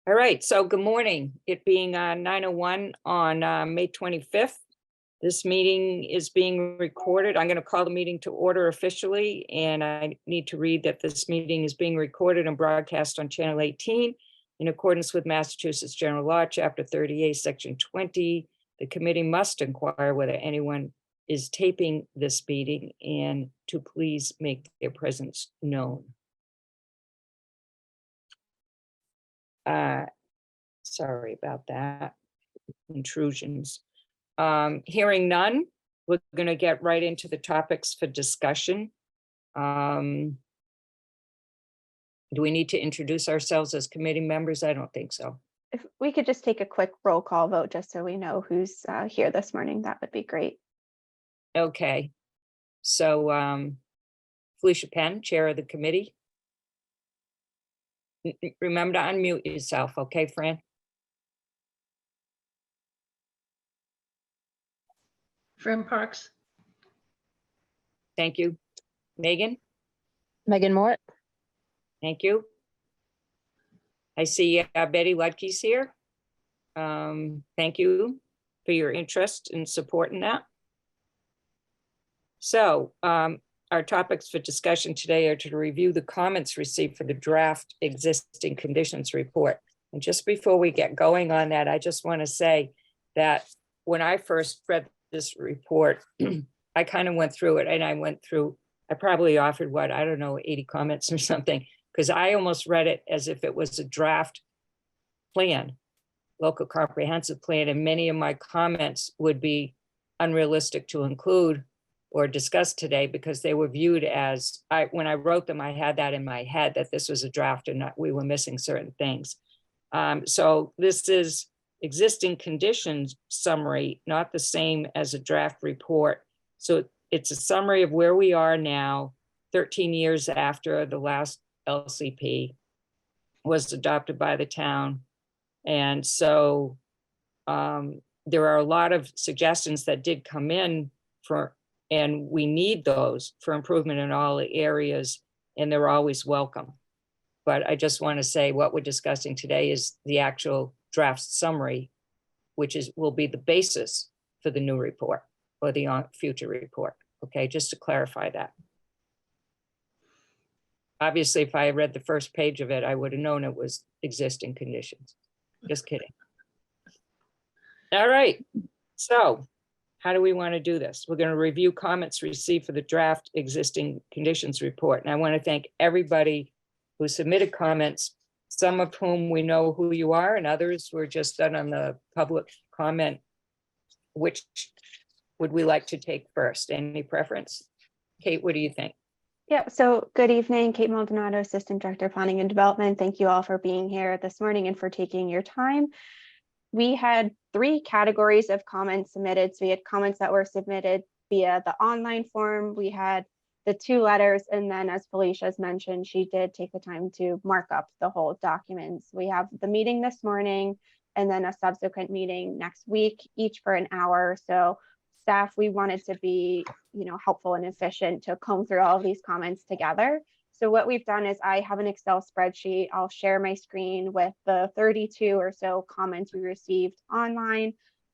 All right, so good morning. It being 9:01 on May 25th. This meeting is being recorded. I'm going to call the meeting to order officially, and I need to read that this meeting is being recorded and broadcast on Channel 18 in accordance with Massachusetts General Law, Chapter 38, Section 20. The committee must inquire whether anyone is taping this meeting and to please make their presence known. Sorry about that. Intrusions. Hearing none, we're going to get right into the topics for discussion. Do we need to introduce ourselves as committee members? I don't think so. If we could just take a quick roll call vote, just so we know who's here this morning, that would be great. Okay. So Felicia Penn, Chair of the committee. Remember to unmute yourself, okay, Fran? Fran Parks. Thank you. Megan? Megan Mort. Thank you. I see Betty Ludke's here. Thank you for your interest in supporting that. So our topics for discussion today are to review the comments received for the draft existing conditions report. And just before we get going on that, I just want to say that when I first read this report, I kind of went through it, and I probably offered, what, I don't know, 80 comments or something, because I almost read it as if it was a draft plan, local comprehensive plan, and many of my comments would be unrealistic to include or discuss today because they were viewed as, when I wrote them, I had that in my head that this was a draft and we were missing certain things. So this is existing conditions summary, not the same as a draft report. So it's a summary of where we are now, 13 years after the last LCP was adopted by the town. And so there are a lot of suggestions that did come in and we need those for improvement in all the areas, and they're always welcome. But I just want to say what we're discussing today is the actual draft summary, which will be the basis for the new report or the future report. Okay, just to clarify that. Obviously, if I had read the first page of it, I would have known it was existing conditions. Just kidding. All right, so how do we want to do this? We're going to review comments received for the draft existing conditions report. And I want to thank everybody who submitted comments, some of whom we know who you are, and others were just done on the public comment. Which would we like to take first? Any preference? Kate, what do you think? Yeah, so good evening, Kate Maldonado, Assistant Director of Planning and Development. Thank you all for being here this morning and for taking your time. We had 3 categories of comments submitted. So we had comments that were submitted via the online form. We had the 2 letters. And then, as Felicia's mentioned, she did take the time to mark up the whole documents. We have the meeting this morning and then a subsequent meeting next week, each for an hour. So staff, we wanted to be, helpful and efficient to comb through all of these comments together. So what we've done is I have an Excel spreadsheet. I'll share my screen with the 32 or so comments we received online,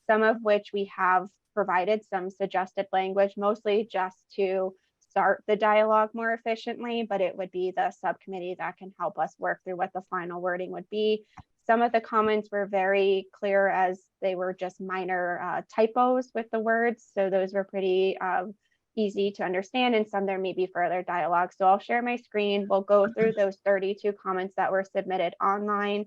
some of which we have provided some suggested language, mostly just to start the dialogue more efficiently, but it would be the subcommittee that can help us work through what the final wording would be. Some of the comments were very clear as they were just minor typos with the words. So those were pretty easy to understand, and some there may be further dialogue. So I'll share my screen. We'll go through those 32 comments that were submitted online.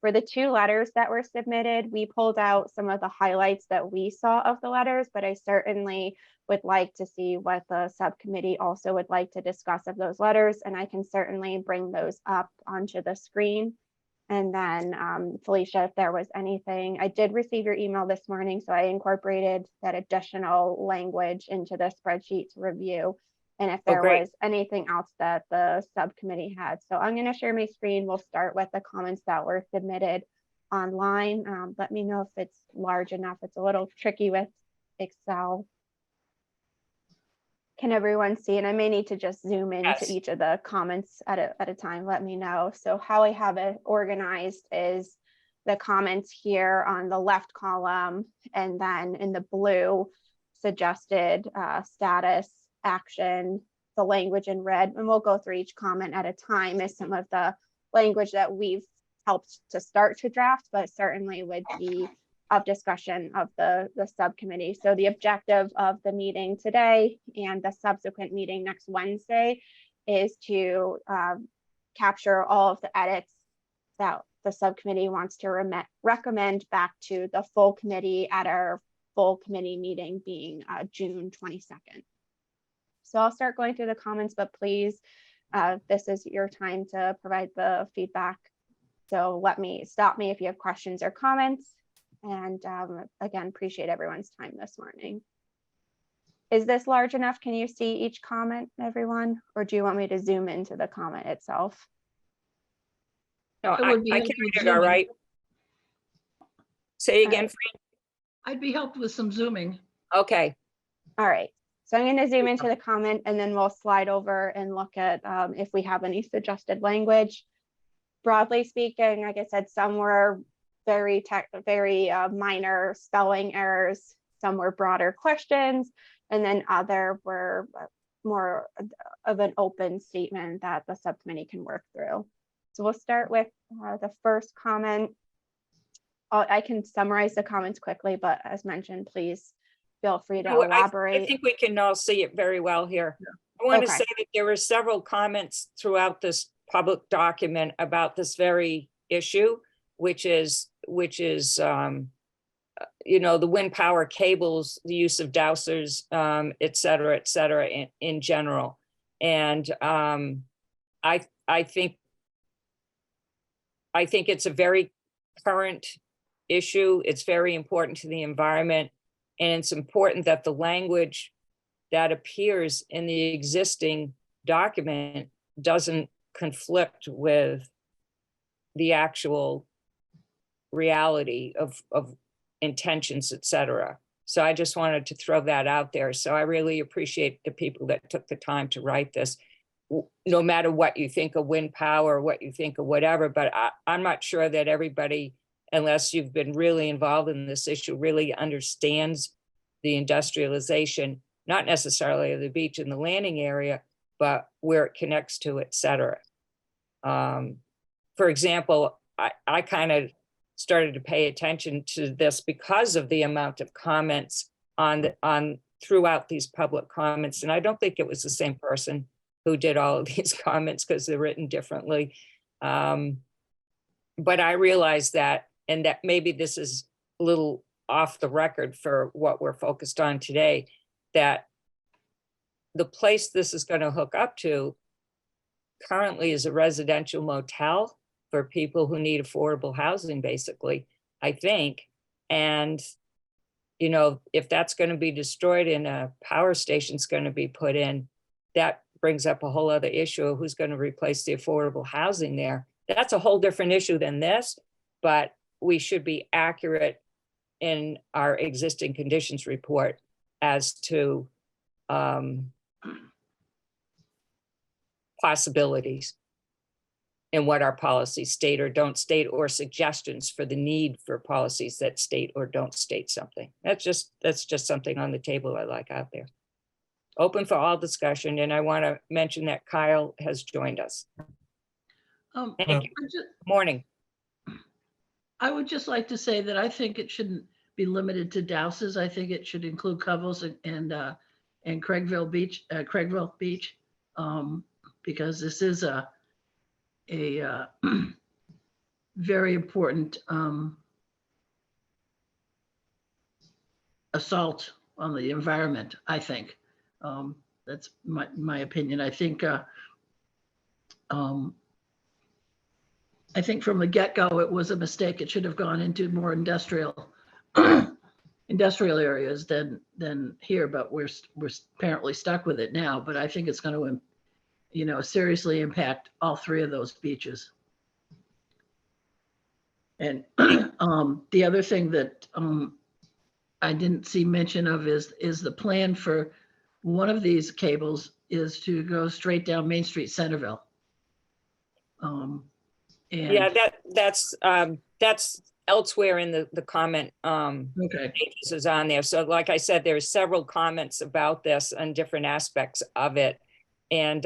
For the 2 letters that were submitted, we pulled out some of the highlights that we saw of the letters, but I certainly would like to see what the subcommittee also would like to discuss of those letters, and I can certainly bring those up onto the screen. And then Felicia, if there was anything, I did receive your email this morning, so I incorporated that additional language into the spreadsheet to review. And if there was anything else that the subcommittee had. So I'm going to share my screen. We'll start with the comments that were submitted online. Let me know if it's large enough. It's a little tricky with Excel. Can everyone see? And I may need to just zoom into each of the comments at a time. Let me know. So how I have it organized is the comments here on the left column, and then in the blue, suggested status, action, the language in red, and we'll go through each comment at a time as some of the language that we've helped to start to draft, but certainly would be of discussion of the subcommittee. So the objective of the meeting today and the subsequent meeting next Wednesday is to capture all of the edits that the subcommittee wants to recommend back to the full committee at our full committee meeting being June 22nd. So I'll start going through the comments, but please, this is your time to provide the feedback. So stop me if you have questions or comments. And again, appreciate everyone's time this morning. Is this large enough? Can you see each comment, everyone? Or do you want me to zoom into the comment itself? No, It I would be can helpful read it zooming. all right. Say All again, right. Fran. I'd be helped with some zooming. Okay, All right. So I'm going to zoom into the comment and then we'll slide over and look at if we have any suggested language. Broadly speaking, like I said, some were very minor spelling errors, some were broader questions, and then other were more of an open statement that the subcommittee can work through. So we'll start with the first comment. I can summarize the comments quickly, but as mentioned, please feel free to elaborate. I think we can all see it very well here. I want to Okay. say that there were several comments throughout this public document about this very issue, which is you know, the wind power cables, the use of dowsers, et cetera, in general. And I think it's a very current issue. It's very important to the environment. And it's important that the language that appears in the existing document doesn't conflict with the actual reality of intentions, et cetera. So I just wanted to throw that out there. So I really appreciate the people that took the time to write this, no matter what you think of wind power, what you think of whatever, but I'm not sure that everybody, unless you've been really involved in this issue, really understands the industrialization, not necessarily of the beach and the landing area, but where it connects to, et cetera. For example, I kind of started to pay attention to this because of the amount of comments on throughout these public comments. And I don't think it was the same person who did all of these comments because they're written differently. But I realized that, and that maybe this is a little off the record for what we're focused on today, that the place this is going to hook up to currently is a residential motel for people who need affordable housing, basically, I think. And, you know, if that's going to be destroyed and a power station's going to be put in, that brings up a whole other issue of who's going to replace the affordable housing there. That's a whole different issue than this, but we should be accurate in our existing conditions report as to possibilities and what our policies state or don't state, or suggestions for the need for policies that state or don't state something. That's just something on the table I like out there. Open for all discussion, and I want to mention that Kyle has joined us. Thank you. Morning. I would just like to say that I think it shouldn't be limited to douses. I think it should include Covels and Craigville Beach, because this is a very important assault on the environment, I think. That's my opinion. I think from the get-go, it was a mistake. It should have gone into more industrial areas than here, but we're apparently stuck with it now. But I think it's going to, you know, seriously impact all three of those beaches. And the other thing that I didn't see mention of is the plan for one of these cables is to go straight down Main Street, Centerville. Yeah, that's elsewhere in the comment Okay. pages is on there. So like I said, there's several comments about this and different aspects of it. And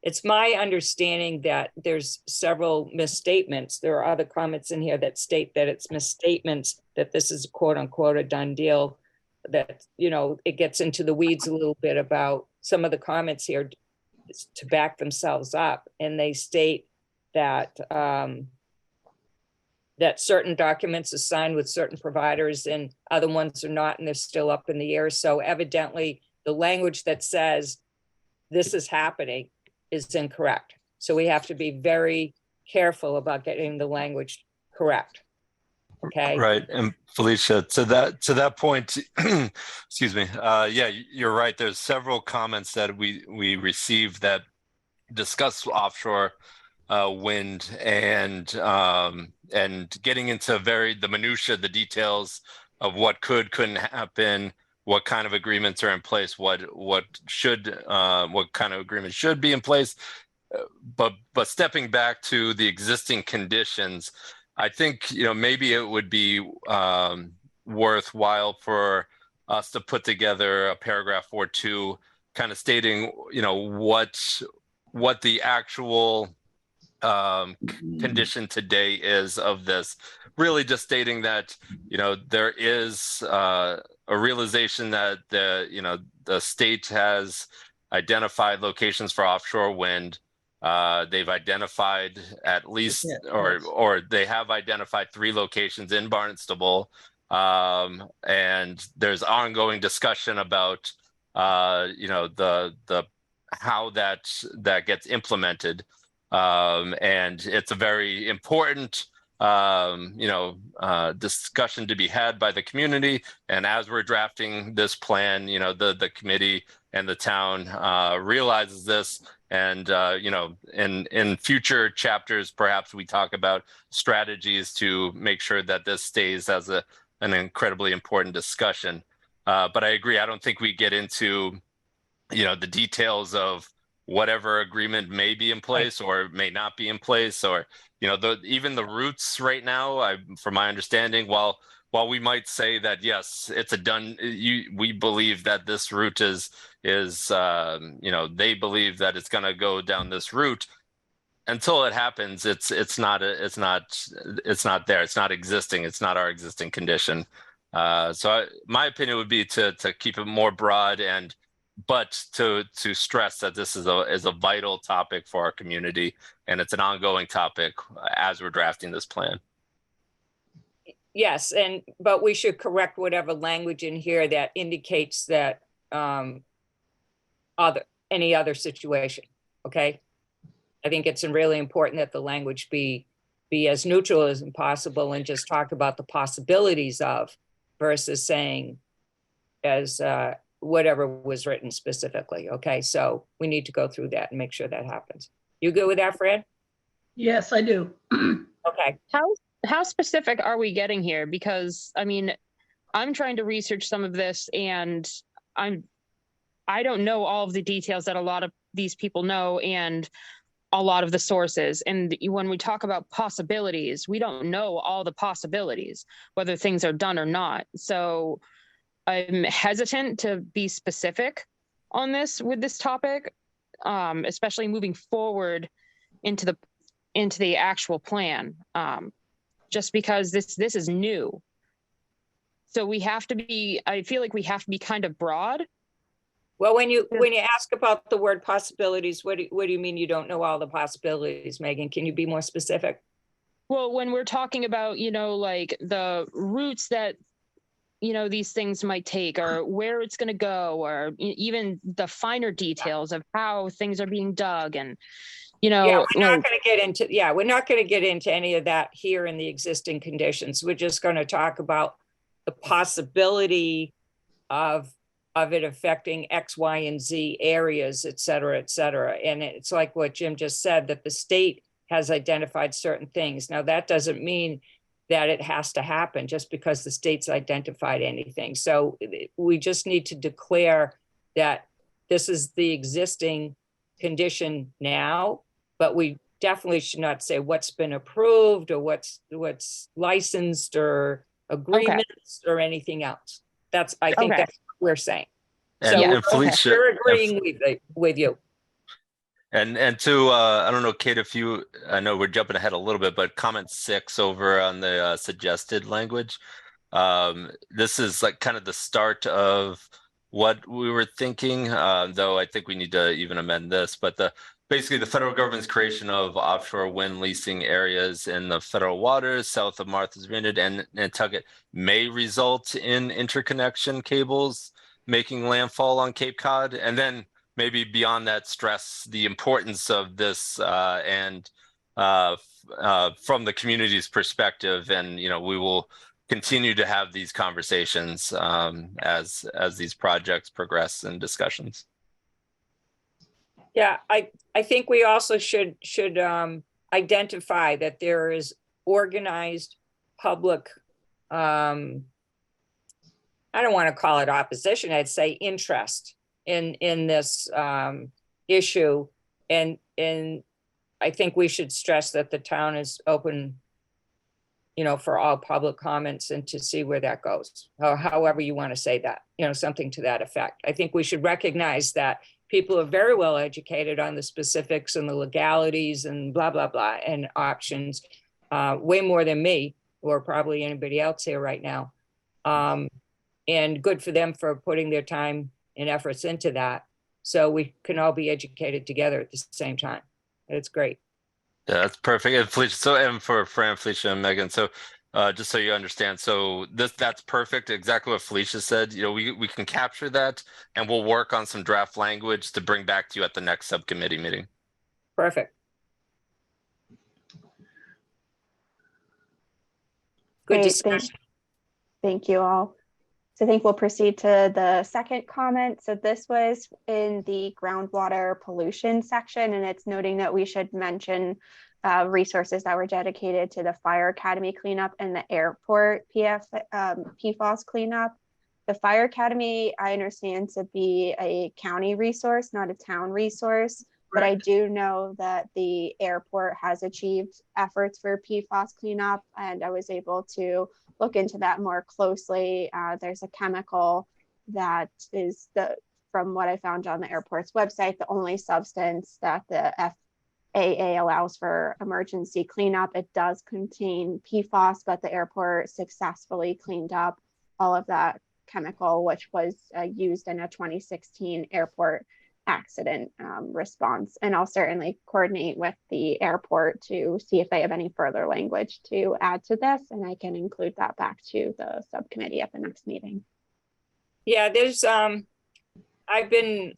it's my understanding that there's several misstatements. There are other comments in here that state that it's misstatements, that this is quote unquote a done deal, that, you know, it gets into the weeds a little bit about some of the comments here to back themselves up. And they state that that certain documents are signed with certain providers and other ones are not, and they're still up in the air. So evidently the language that says this is happening is incorrect. So we have to be very careful about getting the language correct. Okay. Right. And Felicia, to that point, excuse me. Yeah, you're right. There's several comments that we received that discuss offshore wind and getting into the minutia, the details of what couldn't happen, what kind of agreements are in place, what kind of agreements should be in place. But stepping back to the existing conditions, I think, you know, maybe it would be worthwhile for us to put together a paragraph or two, kind of stating, you know, what the actual condition today is of this. Really, just stating that, you know, there is a realization that the state has identified locations for offshore wind. They've identified at least, or they have identified 3 locations in Barnstable, and there's ongoing discussion about the how that gets implemented, and it's a very important discussion to be had by the community. And as we're drafting this plan, you know, the committee and the town realizes this. And, in future chapters, perhaps we talk about strategies to make sure that this stays as an incredibly important discussion. But I agree. I don't think we get into, the details of whatever agreement may be in place or may not be in place, or, even the routes right now, from my understanding, while we might say that, yes, it's a done, we believe that this route is they believe that it's going to go down this route. Until it happens, it's not there. It's not existing. It's not our existing condition. So my opinion would be to keep it more broad, but to stress that this is a vital topic for our community, and it's an ongoing topic as we're drafting this plan. Yes, but we should correct whatever language in here that indicates that any other situation. Okay, I think it's really important that the language be as neutral as possible and just talk about the possibilities of, versus saying as whatever was written specifically. Okay, so we need to go through that and make sure that happens. You good with that, Fran? Yes, I do. Okay. How specific are we getting here? Because I mean, I'm trying to research some of this, and I don't know all of the details that a lot of these people know, and a lot of the sources. And when we talk about possibilities, we don't know all the possibilities, whether things are done or not. So I'm hesitant to be specific on this with this topic, especially moving forward into the actual plan, just because this is new. So I feel like we have to be kind of broad. Well, when you ask about the word possibilities, what do you mean you don't know all the possibilities, Megan? Can you be more specific? Well, when we're talking about, like the routes that, these things might take, or where it's going to go, or even the finer details of how things are being dug. And, we're not going to get into any of that here in the existing conditions. We're just going to talk about the possibility of it affecting X, Y, and Z areas, et cetera, et cetera. And it's like what Jim just said, that the state has identified certain things. Now, that doesn't mean that it has to happen just because the state's identified anything. So we just need to declare that this is the existing condition now, but we definitely should not say what's been approved or what's licensed or agreements or anything else. I think Okay. that's what we're saying. And, So and Felicia, we're agreeing with you. and to I don't know, Kate, if you, I know we're jumping ahead a little bit, but comment 6 over on the suggested language. This is like kind of the start of what we were thinking, though I think we need to even amend this. But basically the federal government's creation of offshore wind leasing areas in the federal waters south of Martha's Vineyard and Nantucket may result in interconnection cables making landfall on Cape Cod, and then maybe beyond that, stress the importance of this and from the community's perspective. And we will continue to have these conversations as these projects progress in discussions. Yeah, I think we also should identify that there is organized public, I don't want to call it opposition, I'd say interest in this issue. And I think we should stress that the town is open, for all public comments and to see where that goes, or however you want to say that, something to that effect. I think we should recognize that people are very well educated on the specifics and the legalities and blah, blah, blah, and options, way more than me or probably anybody else here right now. And good for them for putting their time and efforts into that. So we can all be educated together at the same time. It's great. Yeah, that's perfect. And Felicia, and for Fran, Felicia, and Megan, so just so you understand, so that's perfect. Exactly what Felicia said. We can capture that, and we'll work on some draft language to bring back to you at the next subcommittee meeting. Perfect. Good Great, discussion. Thank you all. So I think we'll proceed to the second comment. So this was in the groundwater pollution section, and it's noting that we should mention resources that were dedicated to the Fire Academy cleanup and the airport PFAS cleanup. The Fire Academy, I understand to be a county resource, not a town resource, but I do know that the airport has achieved efforts for PFAS cleanup, and I was able to look into that more closely. There's a chemical that is, from what I found on the airport's website, the only substance that the FAA allows for emergency cleanup. It does contain PFAS, but the airport successfully cleaned up all of that chemical, which was used in a 2016 airport accident response. And I'll certainly coordinate with the airport to see if they have any further language to add to this, and I can include that back to the subcommittee at the next meeting. Yeah, there's I've been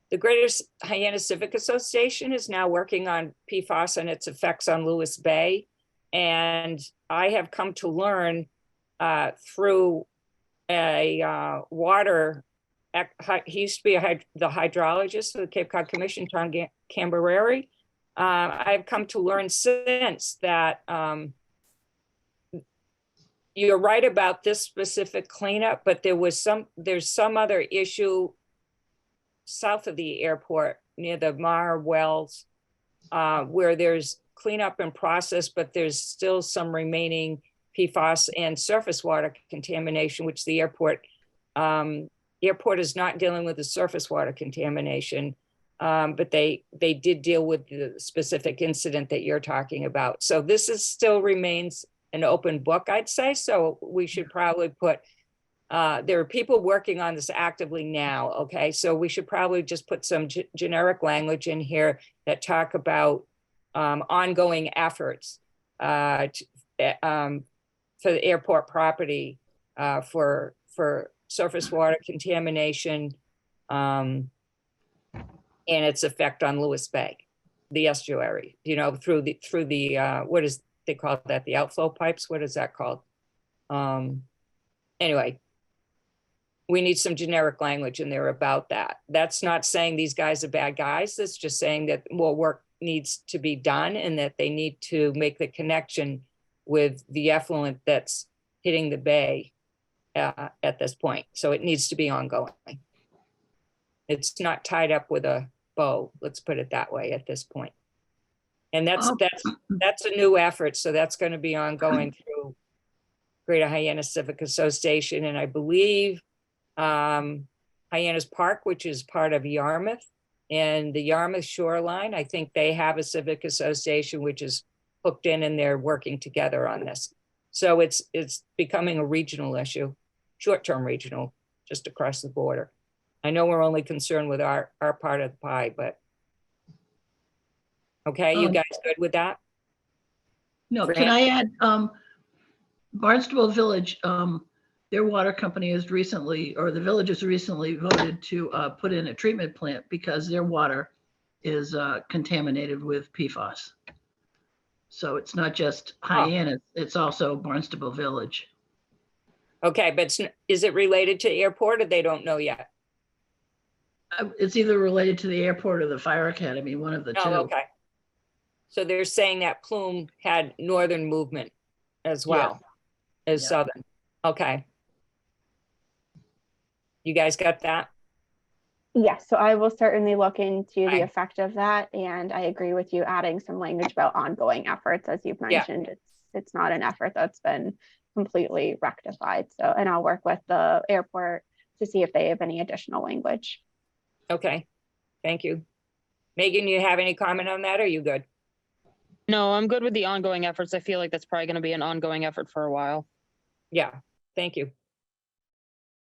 the Greater Hyannis Civic Association is now working on PFAS and its effects on Lewis Bay, and I have come to learn through a water. He used to be the hydrologist for the Cape Cod Commission, Tom Cambereri. I've come to learn since that you're right about this specific cleanup, but there's some other issue south of the airport near the Mar Wells where there's cleanup in process, but there's still some remaining PFAS and surface water contamination, which the airport is not dealing with the surface water contamination, but they did deal with the specific incident that you're talking about. So this still remains an open book, I'd say. So we should probably put, there are people working on this actively now, okay? So we should probably just put some generic language in here that talk about ongoing efforts for the airport property for surface water contamination and its effect on Lewis Bay, the estuary, through the what is they call that, the outflow pipes? What is that called? Anyway, we need some generic language in there about that. That's not saying these guys are bad guys. That's just saying that more work needs to be done and that they need to make the connection with the effluent that's hitting the bay at this point. So it needs to be ongoing. It's not tied up with a bow, let's put it that way at this point. And that's a new effort, so that's going to be ongoing through Greater Hyannis Civic Association, and I believe Hyannis Park, which is part of Yarmouth, and the Yarmouth Shoreline, I think they have a civic association which is hooked in, and they're working together on this. So it's becoming a regional issue, short-term regional, just across the border. I know we're only concerned with our part of the pie, but okay, you guys good with that? No, Fran? can I add, Barnstable Village, their water company has recently, or the village has recently voted to put in a treatment plant because their water is contaminated with PFAS. So it's not just Hyannis, it's also Barnstable Village. Okay, but is it related to airport, or they don't know yet? It's either related to the airport or the fire academy, one of the two. Oh, okay. So they're saying that plume had northern movement as well as Yeah. southern. Okay. You guys got that? Yes, so I will certainly look into the Okay. effect of that, and I agree with you adding some language about ongoing efforts, as you've Yeah. mentioned. It's not an effort that's been completely rectified. So, and I'll work with the airport to see if they have any additional language. Okay, thank you. Megan, you have any comment on that, or are you good? No, I'm good with the ongoing efforts. I feel like that's probably going to be an ongoing effort for a while. Yeah, thank you.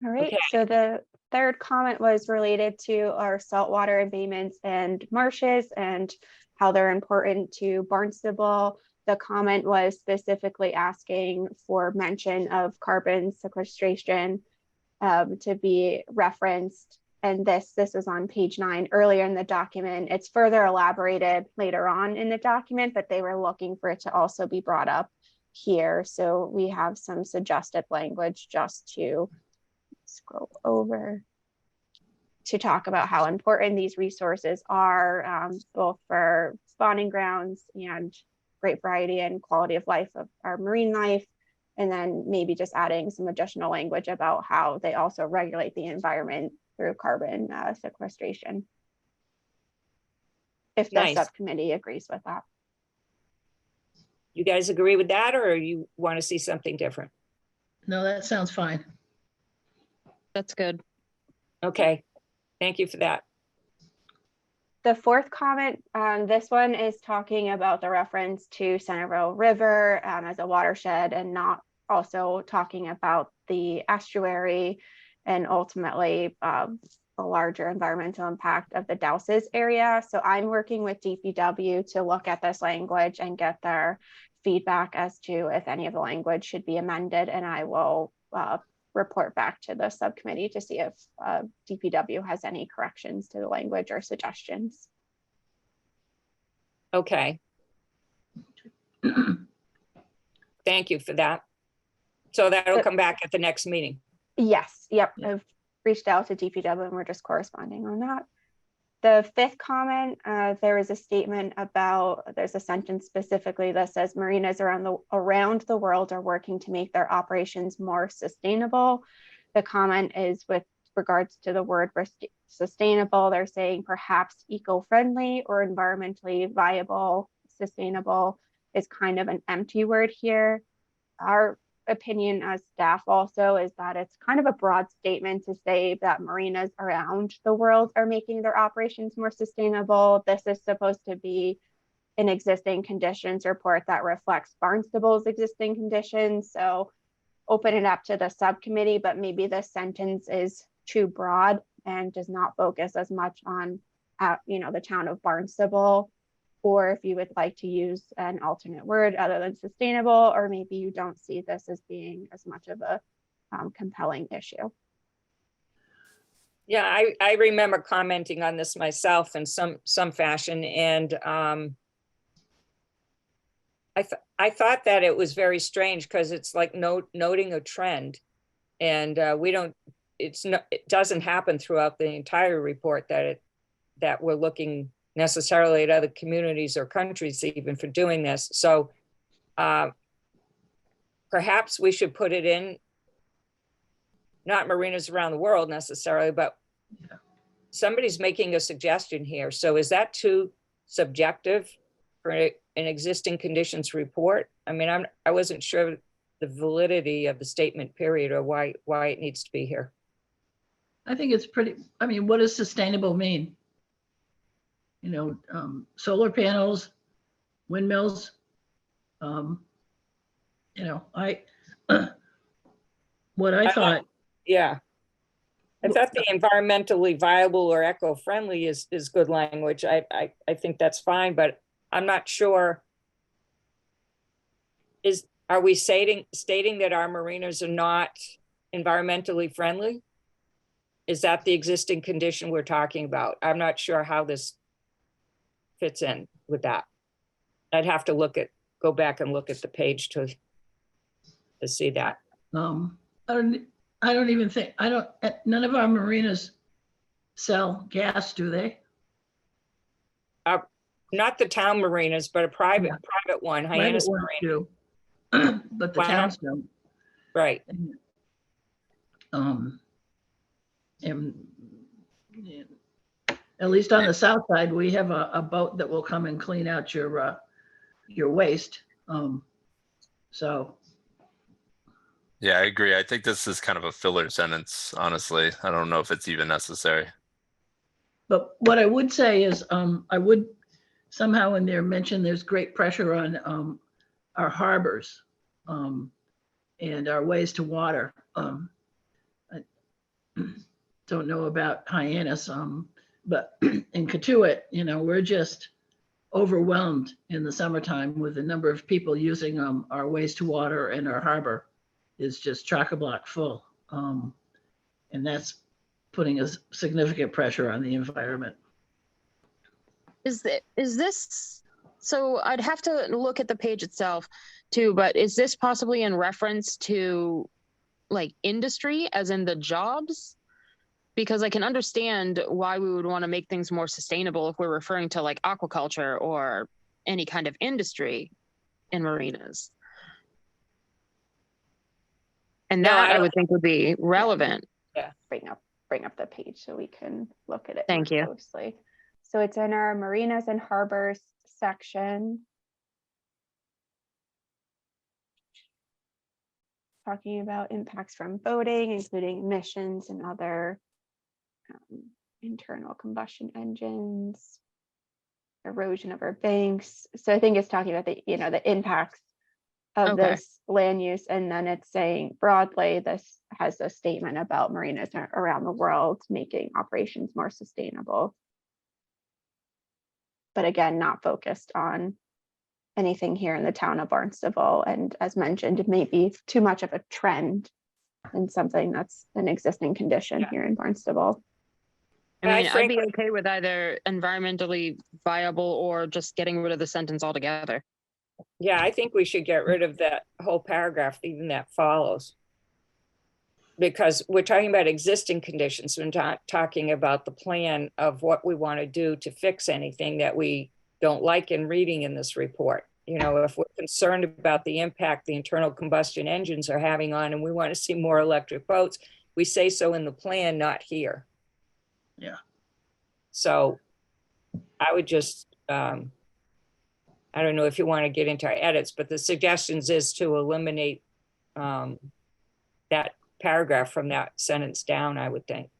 All right, Okay. so the third comment was related to our saltwater embayments and marshes and how they're important to Barnstable. The comment was specifically asking for mention of carbon sequestration to be referenced. And this is on page 9 earlier in the document. It's further elaborated later on in the document, but they were looking for it to also be brought up here. So we have some suggested language just to scroll over to talk about how important these resources are, both for spawning grounds and great variety and quality of life of our marine life. And then maybe just adding some additional language about how they also regulate the environment through carbon sequestration. If the Nice. subcommittee agrees with that. You guys agree with that, or you want to see something different? No, that sounds fine. That's good. Okay, thank you for that. The fourth comment, this one is talking about the reference to Centerville River as a watershed, and not also talking about the estuary and ultimately the larger environmental impact of the Douses area. So I'm working with DPW to look at this language and get their feedback as to if any of the language should be amended, and I will report back to the subcommittee to see if DPW has any corrections to the language or suggestions. Okay. Thank you for that. So that'll come back at the next meeting. Yes, yep, Yeah. I've reached out to DPW and we're just corresponding on that. The fifth comment, there is a statement about, there's a sentence specifically that says marinas around the world are working to make their operations more sustainable. The comment is with regards to the word sustainable. They're saying perhaps eco-friendly or environmentally viable. Sustainable is kind of an empty word here. Our opinion as staff also is that it's kind of a broad statement to say that marinas around the world are making their operations more sustainable. This is supposed to be an existing conditions report that reflects Barnstable's existing conditions. So open it up to the subcommittee, but maybe this sentence is too broad and does not focus as much on the town of Barnstable. Or if you would like to use an alternate word other than sustainable, or maybe you don't see this as being as much of a compelling issue. Yeah, I remember commenting on this myself in some fashion, and I thought that it was very strange because it's like noting a trend, and it doesn't happen throughout the entire report that we're looking necessarily at other communities or countries even for doing this. So perhaps we should put it in, not marinas around the world necessarily, but somebody's making a suggestion here. So is that too subjective for an existing conditions report? I mean, I wasn't sure the validity of the statement period or why it needs to be here. I think it's pretty, I mean, what does sustainable mean? You know, solar panels, windmills. You know, what I thought, Yeah. I thought the environmentally viable or eco-friendly is good language. I think that's fine, but I'm not sure. Are we stating that our marinas are not environmentally friendly? Is that the existing condition we're talking about? I'm not sure how this fits in with that. I'd have to go back and look at the page to see that. I don't even think, none of our marinas sell gas, do they? Not the town marinas, but a private one, Private Hyannis ones Marina. do, but the Why not? towns don't. Right. And at least on the south side, we have a boat that will come and clean out your waste. So. Yeah, I agree. I think this is kind of a filler sentence, honestly. I don't know if it's even necessary. But what I would say is, I would somehow in there mention there's great pressure on our harbors and our ways to water. I don't know about Hyannis, but in Katuitt, you know, we're just overwhelmed in the summertime with the number of people using our ways to water, and our harbor is just chock-a-block full. And that's putting a significant pressure on the environment. Is this, so I'd have to look at the page itself too, but is this possibly in reference to like industry as in the jobs? Because I can understand why we would want to make things more sustainable if we're referring to like aquaculture or any kind of industry in marinas. And No, that I would think would be relevant. Bring up the page so we can look at it Thank more you. closely. So it's in our marinas and harbors section. Talking about impacts from boating, including emissions and other internal combustion engines, erosion of our banks. So I think it's talking about the impacts of Okay. this land use, and then it's saying broadly this has a statement about marinas around the world making operations more sustainable. But again, not focused on anything here in the town of Barnstable. And as mentioned, it may be too much of a trend and something that's an existing condition here in Barnstable. I mean, I'd be okay with either environmentally viable or just getting rid of the sentence altogether. Yeah, I think we should get rid of that whole paragraph, even that follows. Because we're talking about existing conditions. We're not talking about the plan of what we want to do to fix anything that we don't like in reading in this report. You know, if we're concerned about the impact the internal combustion engines are having on, and we want to see more electric boats, we say so in the plan, not here. Yeah. So I would just, I don't know if you want to get into our edits, but the suggestions is to eliminate that paragraph from that sentence down, I would think.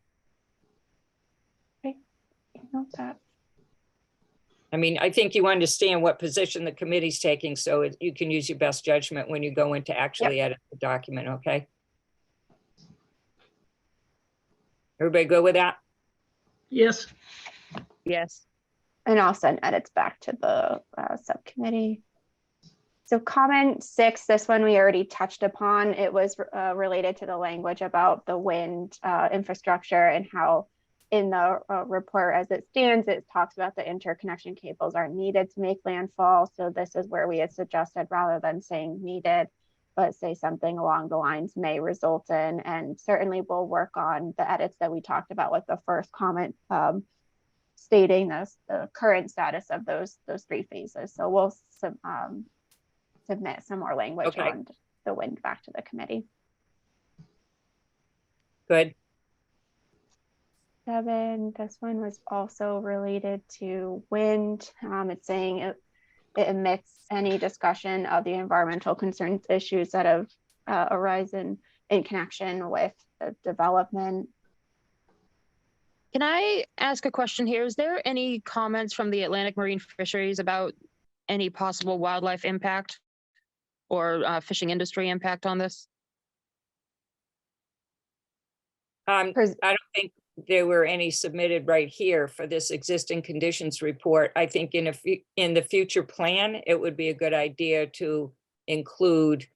Okay. Note that. I mean, I think you understand what position the committee's taking, so you can use your best judgment when you go in to actually edit the document, okay? Everybody go with that? Yes. Yes. And I'll send edits back to the subcommittee. So comment 6, this one we already touched upon. It was related to the language about the wind infrastructure and how in the report as it stands, it talks about the interconnection cables are needed to make landfall. So this is where we had suggested, rather than saying needed, but say something along the lines may result in, and certainly we'll work on the edits that we talked about with the first comment stating the current status of those 3 phases. So we'll submit some more language on the wind back to the committee. Good. 7, this one was also related to wind. It's saying it omits any discussion of the environmental concerns issues that have arisen in connection with the development. Can I ask a question here? Is there any comments from the Atlantic Marine Fisheries about any possible wildlife impact or fishing industry impact on this? I don't think there were any submitted right here for this existing conditions report. I think in the future plan, it would be a good idea to include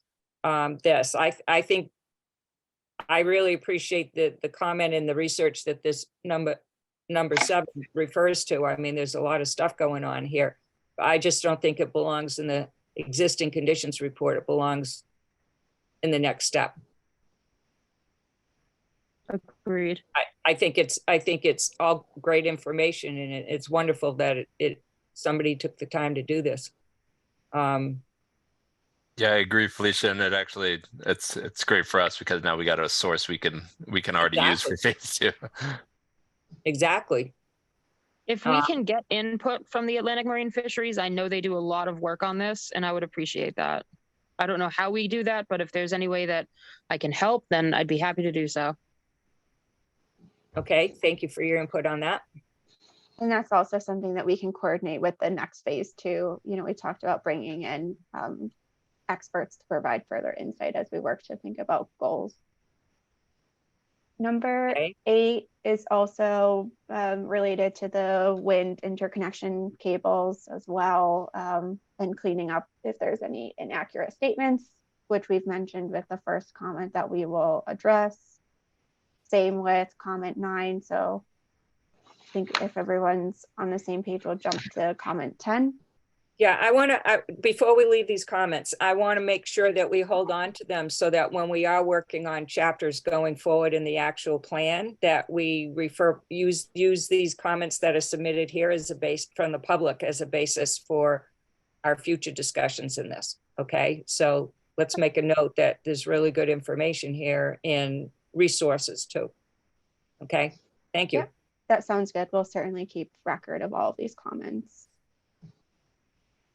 this. I think I really appreciate the comment and the research that this number 7 refers to. I mean, there's a lot of stuff going on here. I just don't think it belongs in the existing conditions report. It belongs in the next step. Agreed. I think it's all great information, and it's wonderful that somebody took the time to do this. Yeah, I agree, Felicia, and it's great for us because now we got a source we can already use for phase 2. Exactly. If we can get input from the Atlantic Marine Fisheries, I know they do a lot of work on this, and I would appreciate that. I don't know how we do that, but if there's any way that I can help, then I'd be happy to do so. Okay, thank you for your input on that. And that's also something that we can coordinate with the next phase 2. You know, we talked about bringing in experts to provide further insight as we work to think about goals. Number 8 is also related to the wind interconnection cables as well, and cleaning up if there's any inaccurate statements, which we've mentioned with the first comment that we will address. Same with comment 9. So I think if everyone's on the same page, we'll jump to comment 10. Yeah, I want to, before we leave these comments, I want to make sure that we hold on to them so that when we are working on chapters going forward in the actual plan, that we use these comments that are submitted here as a base from the public as a basis for our future discussions in this. Okay, so let's make a note that there's really good information here in resources too. Okay, thank you. Yep, that sounds good. We'll certainly keep record of all of these comments.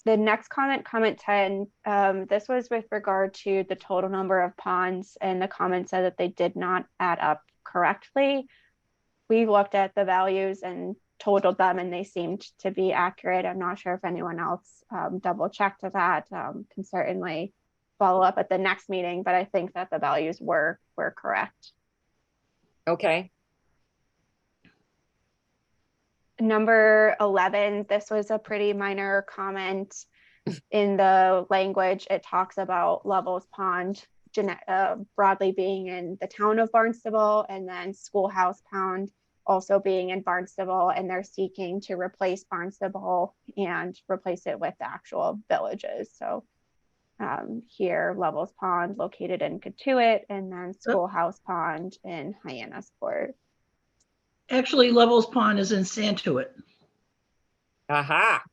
The next comment, comment 10, this was with regard to the total number of ponds, and the comment said that they did not add up correctly. We looked at the values and totaled them, and they seemed to be accurate. I'm not sure if anyone else double checked that. Can certainly follow up at the next meeting, but I think that the values were correct. Okay. Number 11, this was a pretty minor comment in the language. It talks about Levels Pond broadly being in the town of Barnstable, and then Schoolhouse Pond also being in Barnstable, and they're seeking to replace Barnstable and replace it with the actual villages. So here, Levels Pond located in Katuitt, and then Schoolhouse Pond in Hyannisport. Actually, Levels Pond is in Santuit. Aha.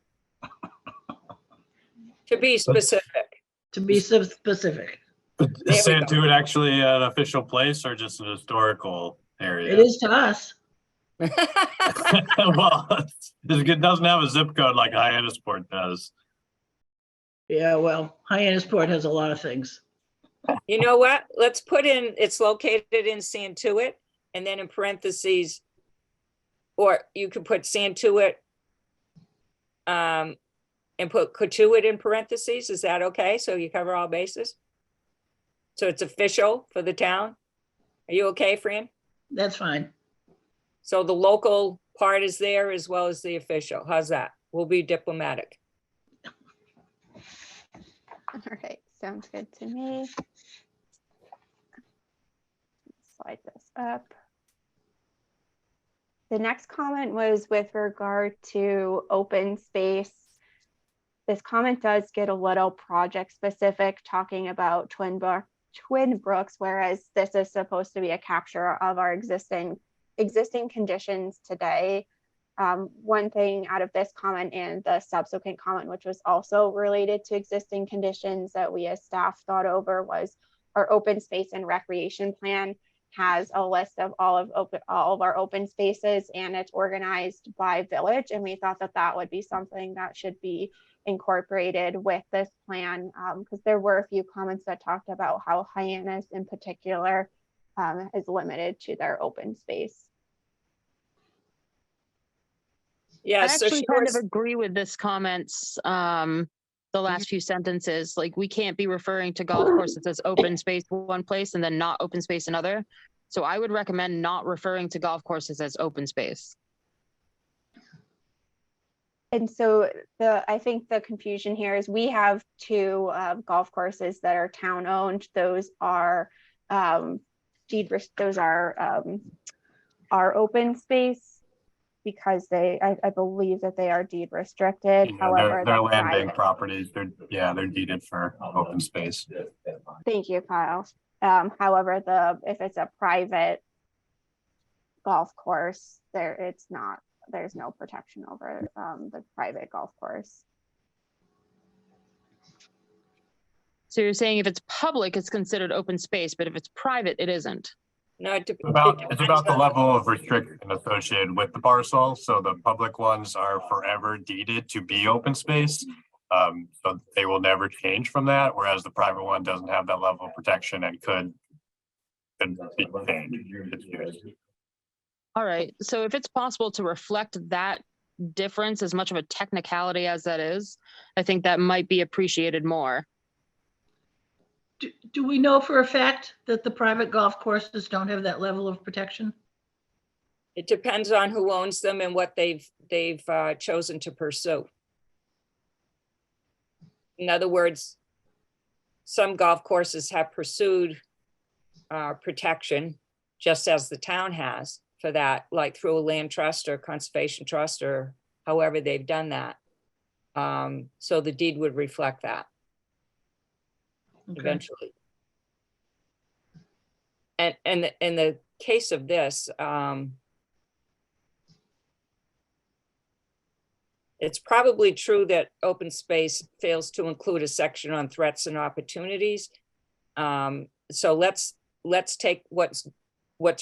To be specific. To be specific. Is Santuit actually an official place or just an historical area? It is to us. Well, it doesn't have a zip code like Hyannisport does. Yeah, well, Hyannisport has a lot of things. You know what? Let's put in, it's located in Santuit, and then in parentheses, or you could put Santuit and put Katuitt in parentheses. Is that okay? So you cover all bases? So it's official for the town? Are you okay, Fran? That's fine. So the local part is there as well as the official. How's that? We'll be diplomatic. All right, sounds good to me. Slide this up. The next comment was with regard to open space. This comment does get a little project specific, talking about Twin Brooks, whereas this is supposed to be a capture of our existing conditions today. One thing out of this comment and the subsequent comment, which was also related to existing conditions that we as staff thought over, was our open space and recreation plan has a list of all of our open spaces, and it's organized by village. And we thought that that would be something that should be incorporated with this plan, because there were a few comments that talked about how Hyannis in particular is limited to their open space. Yeah, I so actually she kind of was, agree with this comments, the last few sentences, like we can't be referring to golf courses as open space one place and then not open space another. So I would recommend not referring to golf courses as open space. And so I think the confusion here is we have two golf courses that are town owned. Those are those are open space because I believe that they are deed restricted. Yeah, However, they're the land bank private, properties. They're deeded for open space. thank you, Kyle. However, if it's a private golf course, there's no protection over the private golf course. So you're saying if it's public, it's considered open space, but if it's private, it isn't. no, It's about the level of restriction associated with the parcel. So the public ones are forever deeded to be open space. So they will never change from that, whereas the private one doesn't have that level of protection and could be changed. All right, so if it's possible to reflect that difference, as much of a technicality as that is, I think that might be appreciated more. Do we know for a fact that the private golf courses don't have that level of protection? It depends on who owns them and what they've chosen to pursue. In other words, some golf courses have pursued protection, just as the town has for that, like through a land trust or conservation trust or however they've done that. So the deed would reflect that eventually. And in the case of this, it's probably true that open space fails to include a section on threats and opportunities. So let's take what's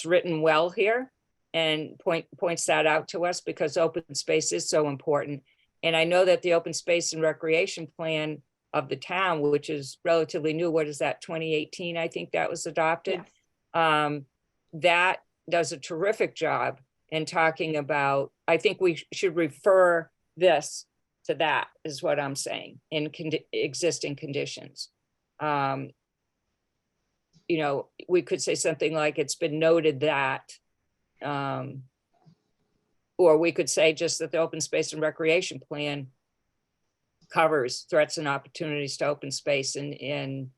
written well here and points that out to us, because open space is so important. And I know that the open space and recreation plan of the town, which is relatively new, what is that, 2018, I think that was adopted. Yes. That does a terrific job in talking about, I think we should refer this to that, is what I'm saying, in existing conditions. You know, we could say something like, it's been noted that, or we could say just that the open space and recreation plan covers threats and opportunities to open space in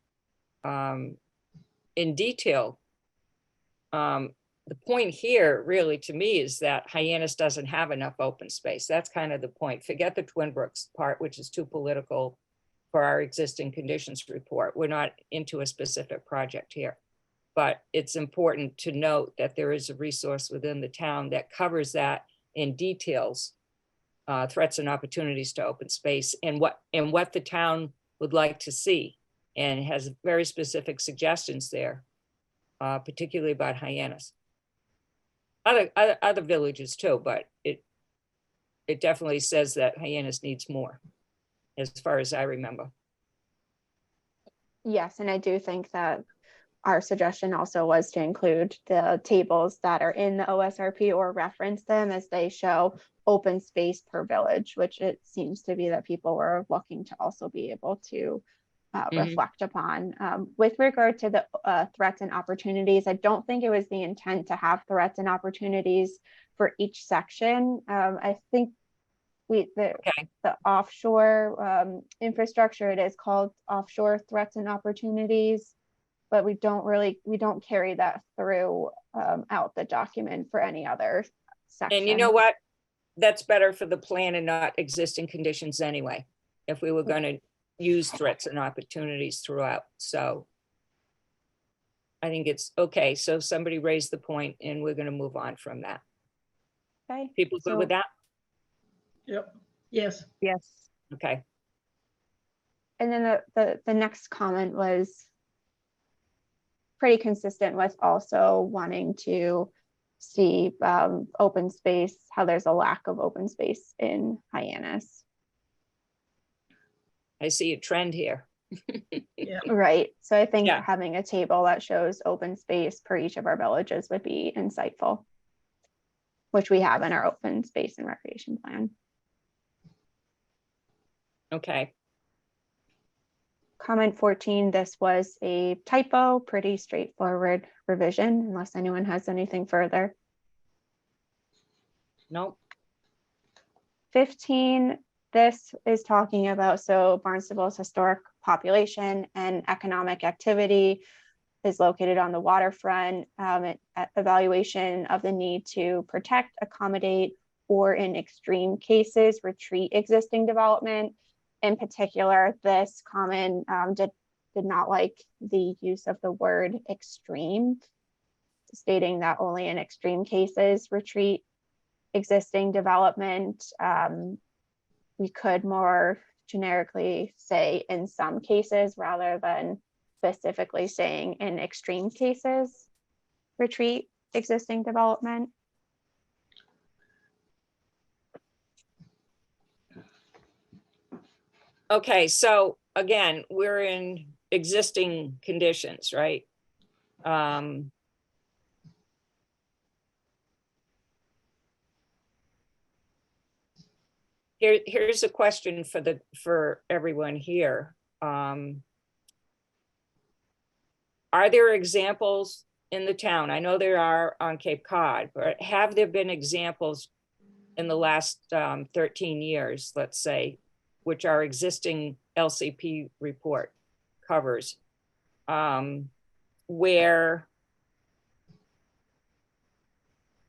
detail. The point here really to me is that Hyannis doesn't have enough open space. That's kind of the point. Forget the Twin Brooks part, which is too political for our existing conditions report. We're not into a specific project here, but it's important to note that there is a resource within the town that covers that in details, threats and opportunities to open space and what the town would like to see, and has very specific suggestions there, particularly about Hyannis. Other villages too, but it definitely says that Hyannis needs more, as far as I remember. Yes, and I do think that our suggestion also was to include the tables that are in the OSRP or reference them as they show open space per village, which it seems to be that people were looking to also be able to reflect upon. With regard to the threats and opportunities, I don't think it was the intent to have threats and opportunities for each section. I think the offshore infrastructure, it is called offshore threats and opportunities, but we don't carry that through out the document for any other section. And you know what? That's better for the plan and not existing conditions anyway, if we were going to use threats and opportunities throughout. So I think it's okay. So somebody raised the point and we're going to move on from that. Okay. People good with that? Yep. Yes. Yes. Okay. And then the next comment was pretty consistent with also wanting to see open space, how there's a lack of open space in Hyannis. I see a trend here. Yeah. Right. So I think Yeah. having a table that shows open space per each of our villages would be insightful, which we have in our open space and recreation plan. Okay, Comment 14, this was a typo, pretty straightforward revision, unless anyone has anything further. nope, 15, this is talking about, so Barnstable's historic population and economic activity is located on the waterfront. Evaluation of the need to protect, accommodate, or in extreme cases, retreat existing development. In particular, this comment did not like the use of the word extreme, stating that only in extreme cases retreat existing development. We could more generically say in some cases rather than specifically saying in extreme cases retreat existing development. okay, so again, we're in existing conditions, right? Here's a question for everyone here. Are there examples in the town? I know there are on Cape Cod, but have there been examples in the last 13 years, let's say, which our existing LCP report covers, where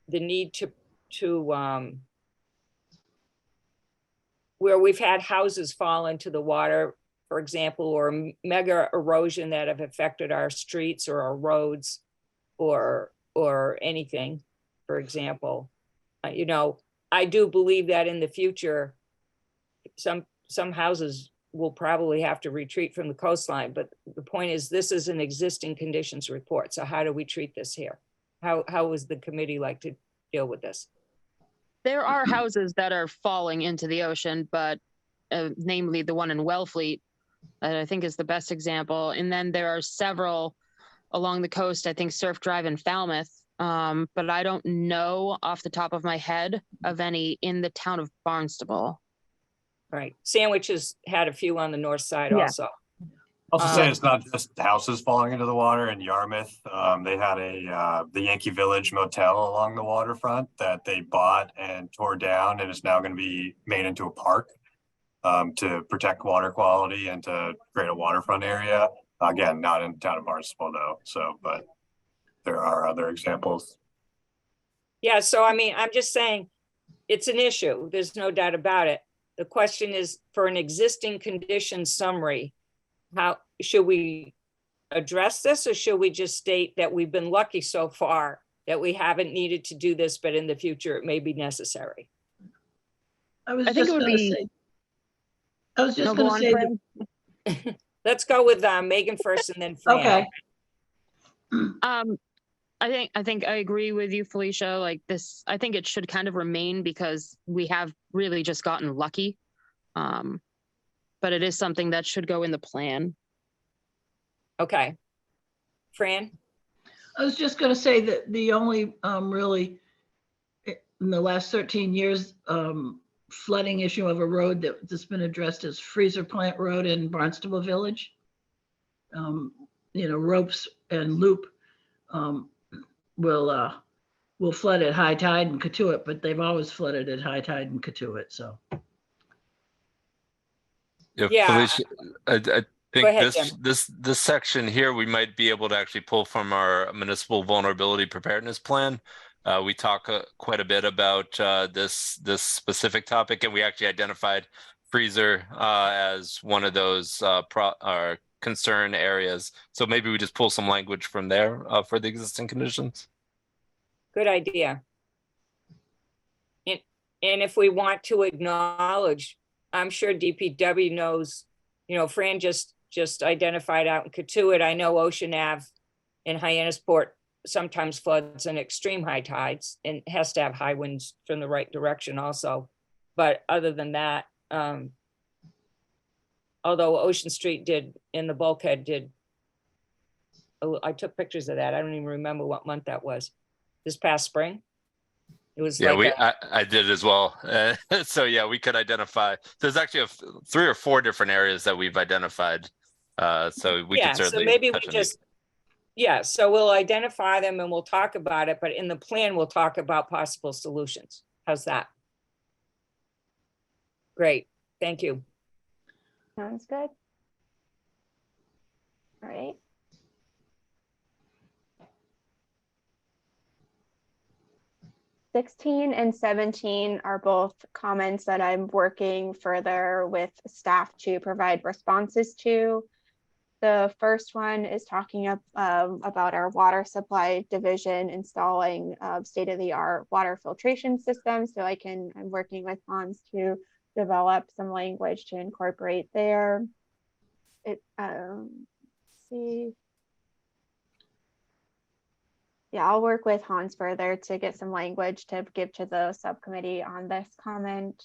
the need to where we've had houses fall into the water, for example, or mega erosion that have affected our streets or our roads or anything, for example. You know, I do believe that in the future, some houses will probably have to retreat from the coastline, but the point is this is an existing conditions report. So how do we treat this here? How is the committee like to deal with this? There are houses that are falling into the ocean, but namely the one in Wellfleet, that I think is the best example. And then there are several along the coast, I think Surf Drive and Falmouth, but I don't know off the top of my head of any in the town of Barnstable. Right. Sandwich has had a few on the north side Yeah. also. Also say it's not just houses falling into the water in Yarmouth. They had the Yankee Village motel along the waterfront that they bought and tore down and is now going to be made into a park to protect water quality and to create a waterfront area. Again, not in the town of Barnstable though. So, but there are other examples. Yeah, so I mean, I'm just saying it's an issue. There's no doubt about it. The question is for an existing condition summary, how should we address this, or should we just state that we've been lucky so far that we haven't needed to do this, but in the future it may be necessary? I was I think just it would going to be- say. I was just No, going go to on, say. Fran. Let's go with Megan first and then Fran. Okay. I think I agree with you, Felicia. Like this, I think it should kind of remain because we have really just gotten lucky. But it is something that should go in the plan. Okay. Fran? I was just going to say that the only really in the last 13 years flooding issue of a road that's been addressed is Freezer Plant Road in Barnstable Village. You know, ropes and loop will flood at high tide in Katuitt, but they've always flooded at high tide in Katuitt. So. Yeah. Felicia, I think ahead, this section here, we might be able to actually pull from our municipal vulnerability preparedness plan. We talk quite a bit about this specific topic, and we actually identified freezer as one of those concern areas. So maybe we just pull some language from there for the existing conditions. Good idea. And if we want to acknowledge, I'm sure DPW knows, you know, Fran just identified out in Katuitt. I know Ocean Ave in Hyannisport sometimes floods in extreme high tides and has to have high winds from the right direction also. But other than that, Although Ocean Street did, in the bulkhead did. Oh, I took pictures of that. I don't even remember what month that was. This past spring? It was Yeah, like, I did as well. So yeah, we could identify. There's actually 3 or 4 different areas that we've identified. So we yeah, could so certainly maybe we touch on these. just, yeah, so we'll identify them and we'll talk about it, but in the plan, we'll talk about possible solutions. How's that? Great, thank you. Sounds good. All right. '16 and '17 are both comments that I'm working further with staff to provide responses to. The first one is talking about our water supply division installing state-of-the-art water filtration systems. So I'm working with Hans to develop some language to incorporate there. Let's see. Yeah, I'll work with Hans further to get some language to give to the subcommittee on this comment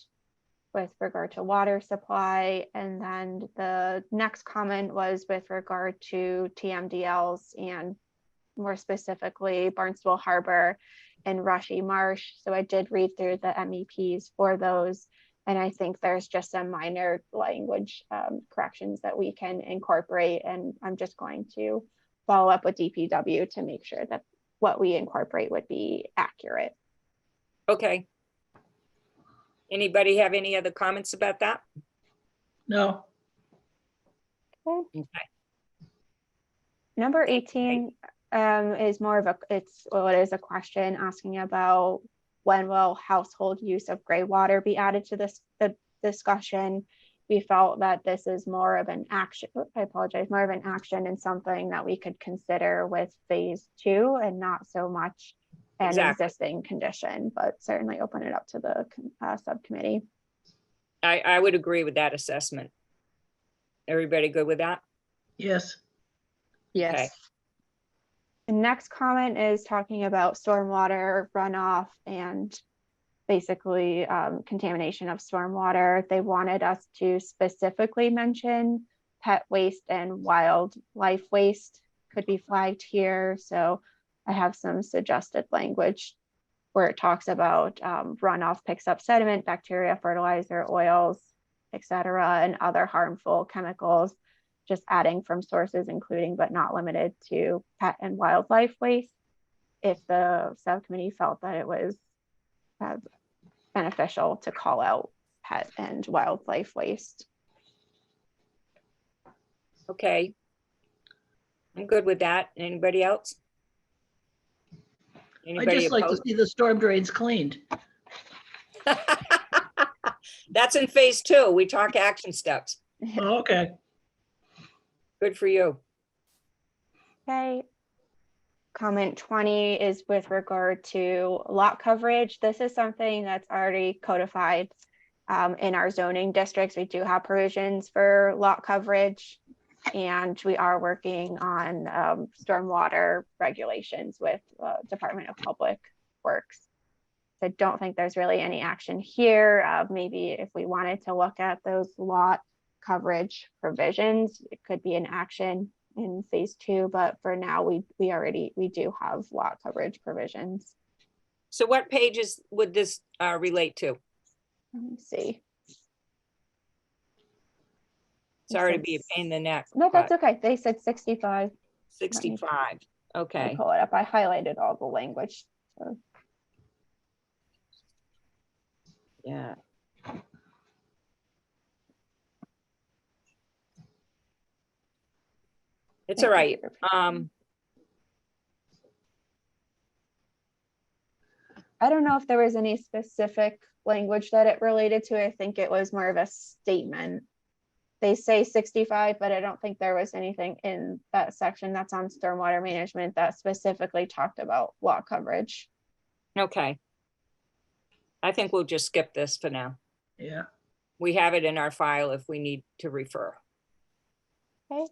with regard to water supply. And then the next comment was with regard to TMDLs and more specifically Barnstable Harbor and Rushy Marsh. So I did read through the MEPs for those. And I think there's just some minor language corrections that we can incorporate. And I'm just going to follow up with DPW to make sure that what we incorporate would be accurate. Okay. Anybody have any other comments about that? No, Okay. Number 18 is more of it is a question asking about when will household use of gray water be added to the discussion. We felt that this is more of an action, more of an action and something that we could consider with phase 2 and not so much an existing condition, but certainly open it up to the subcommittee. I would agree with that assessment. Everybody good with that? yes, Yes. Okay. The next comment is talking about stormwater runoff and basically contamination of stormwater. They wanted us to specifically mention pet waste and wildlife waste could be flagged here. So I have some suggested language where it talks about runoff picks up sediment, bacteria, fertilizer, oils, etc., and other harmful chemicals, just adding from sources including but not limited to pet and wildlife waste. If the subcommittee felt that it was beneficial to call out pet and wildlife waste. Okay. I'm good with that. Anybody else? I Anybody just like to opposed? see the storm drains cleaned. That's in phase 2. We talk action steps. Oh, okay, Good for you. Okay. Comment 20 is with regard to lot coverage. This is something that's already codified in our zoning districts. We do have provisions for lot coverage, and we are working on stormwater regulations with Department of Public Works. So I don't think there's really any action here. Maybe if we wanted to look at those lot coverage provisions, it could be an action in phase 2, but for now we do have lot coverage provisions. So what pages would this relate to? Let me see. Sorry to be a pain in the neck. No, that's but okay. They said 65. 65. Let me Okay. pull it up. I highlighted all the language. So. Yeah. It's all right. I don't know if there was any specific language that it related to. I think it was more of a statement. They say 65, but I don't think there was anything in that section that's on stormwater management that specifically talked about lot coverage. Okay. I think we'll just skip this for now. yeah. We have it in our file if we need to refer. Okay.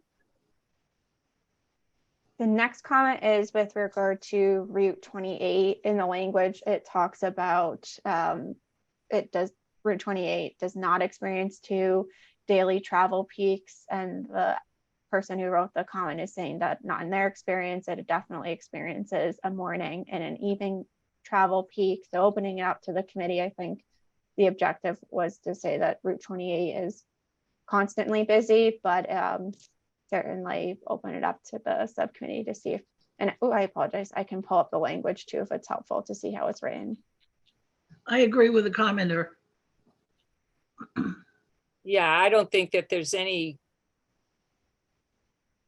The next comment is with regard to Route 28. In the language, it talks about Route 28 does not experience 2 daily travel peaks, and the person who wrote the comment is saying that not in their experience, it definitely experiences a morning and an evening travel peak. So opening it up to the committee, I think the objective was to say that Route 28 is constantly busy, but certainly open it up to the subcommittee to see if, and oh, I apologize, I can pull up the language too if it's helpful to see how it's written. I agree with the commenter. Yeah, I don't think that there's any,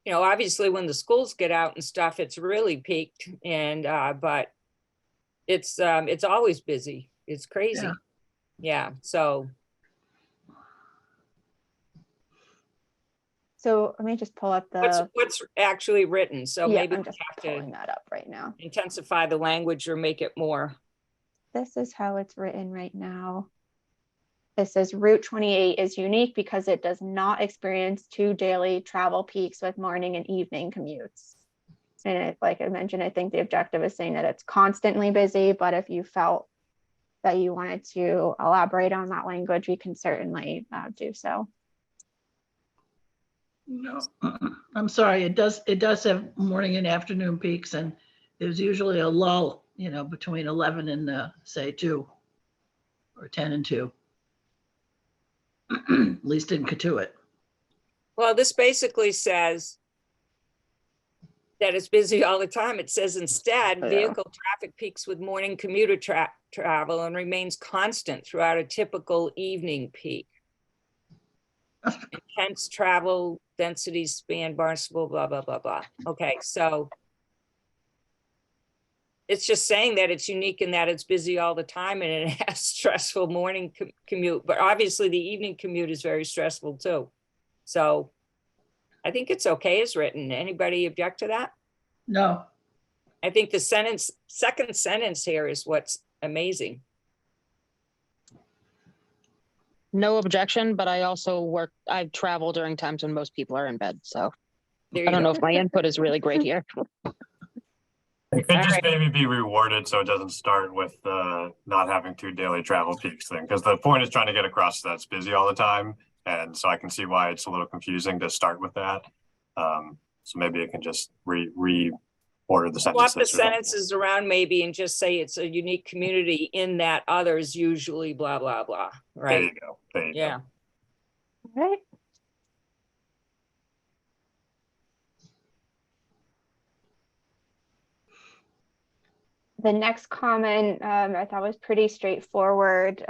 you know, obviously when the schools get out and stuff, it's really peaked, and but it's always busy. It's crazy. Yeah. Yeah, so So let me just pull up the, what's actually written, so yeah, maybe I'm we just have to pulling that up right now. intensify the language or make it more. This is how it's written right now. It says Route 28 is unique because it does not experience 2 daily travel peaks with morning and evening commutes. And it, like I mentioned, I think the objective is saying that it's constantly busy, but if you felt that you wanted to elaborate on that language, we can certainly do so. No, I'm sorry. It does have morning and afternoon peaks, and there's usually a lull, you know, between 11 and say 2 or 10 and 2. At least in Katuitt. Well, this basically says that it's busy all the time. It says instead, Yeah. vehicle traffic peaks with morning commuter travel and remains constant throughout a typical evening peak. Intense travel densities span Barnstable, blah, blah, blah, blah. Okay, so it's just saying that it's unique in that it's busy all the time and it has stressful morning commute, but obviously the evening commute is very stressful too. So I think it's okay as written. Anybody object to that? No, I think the second sentence here is what's amazing. No objection, but I travel during times when most people are in bed, so There I you don't know go. if my input is really great here. It could All just right. maybe be rewarded so it doesn't start with not having 2 daily travel peaks thing, because the point is trying to get across that it's busy all the time. And so I can see why it's a little confusing to start with that. So maybe it can just reorder the Swap sentences. the sentences around maybe and just say it's a unique community in that others usually blah, blah, blah, There right? you go. There you Yeah. go. All right. The next comment I thought was pretty straightforward.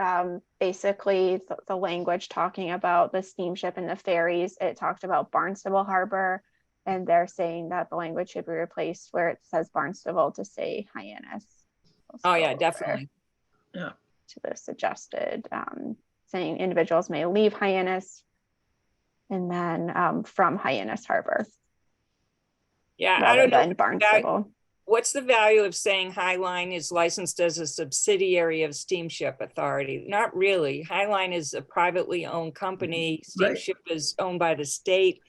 Basically, the language talking about the steamship and the ferries, it talked about Barnstable Harbor, and they're saying that the language should be replaced where it says Barnstable to say Hyannis. Oh, yeah, So, definitely. yeah. to the suggested, saying individuals may leave Hyannis and then from Hyannis Harbor Yeah, I rather don't know. than Barnstable. What's the value of saying Highline is licensed as a subsidiary of Steamship Authority? Not really. Highline is a privately owned company. Right. Steamship is owned by the state.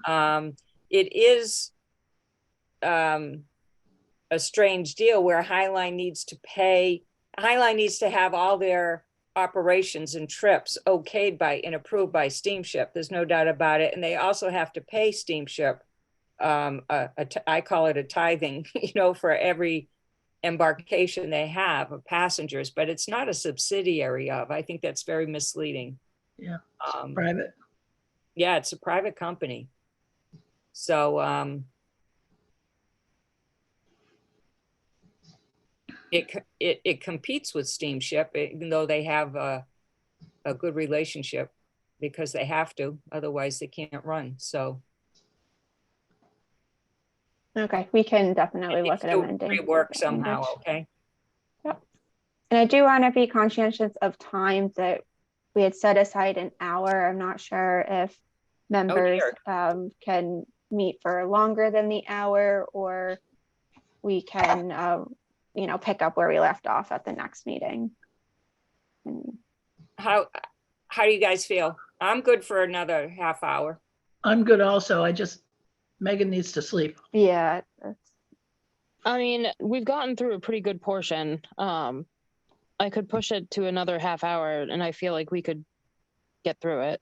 It is a strange deal where Highline needs to have all their operations and trips okayed by and approved by Steamship. There's no doubt about it. And they also have to pay Steamship. I call it a tithing, you know, for every embarkation they have of passengers, but it's not a subsidiary of. I think that's very misleading. Yeah, Private. Yeah, it's a private company. So it competes with Steamship, even though they have a good relationship because they have to, otherwise they can't run. So Okay, we can definitely look at amending. Rework the somehow, language. okay? Yep. And I do want to be conscientious of time that we had set aside an hour. I'm not sure if members can meet for longer than the hour, or we can, you know, pick up where we left off at the next meeting. And How do you guys feel? I'm good for another half hour. I'm good also. Megan needs to sleep. yeah, I mean, we've gotten through a pretty good portion. I could push it to another half hour and I feel like we could get through it.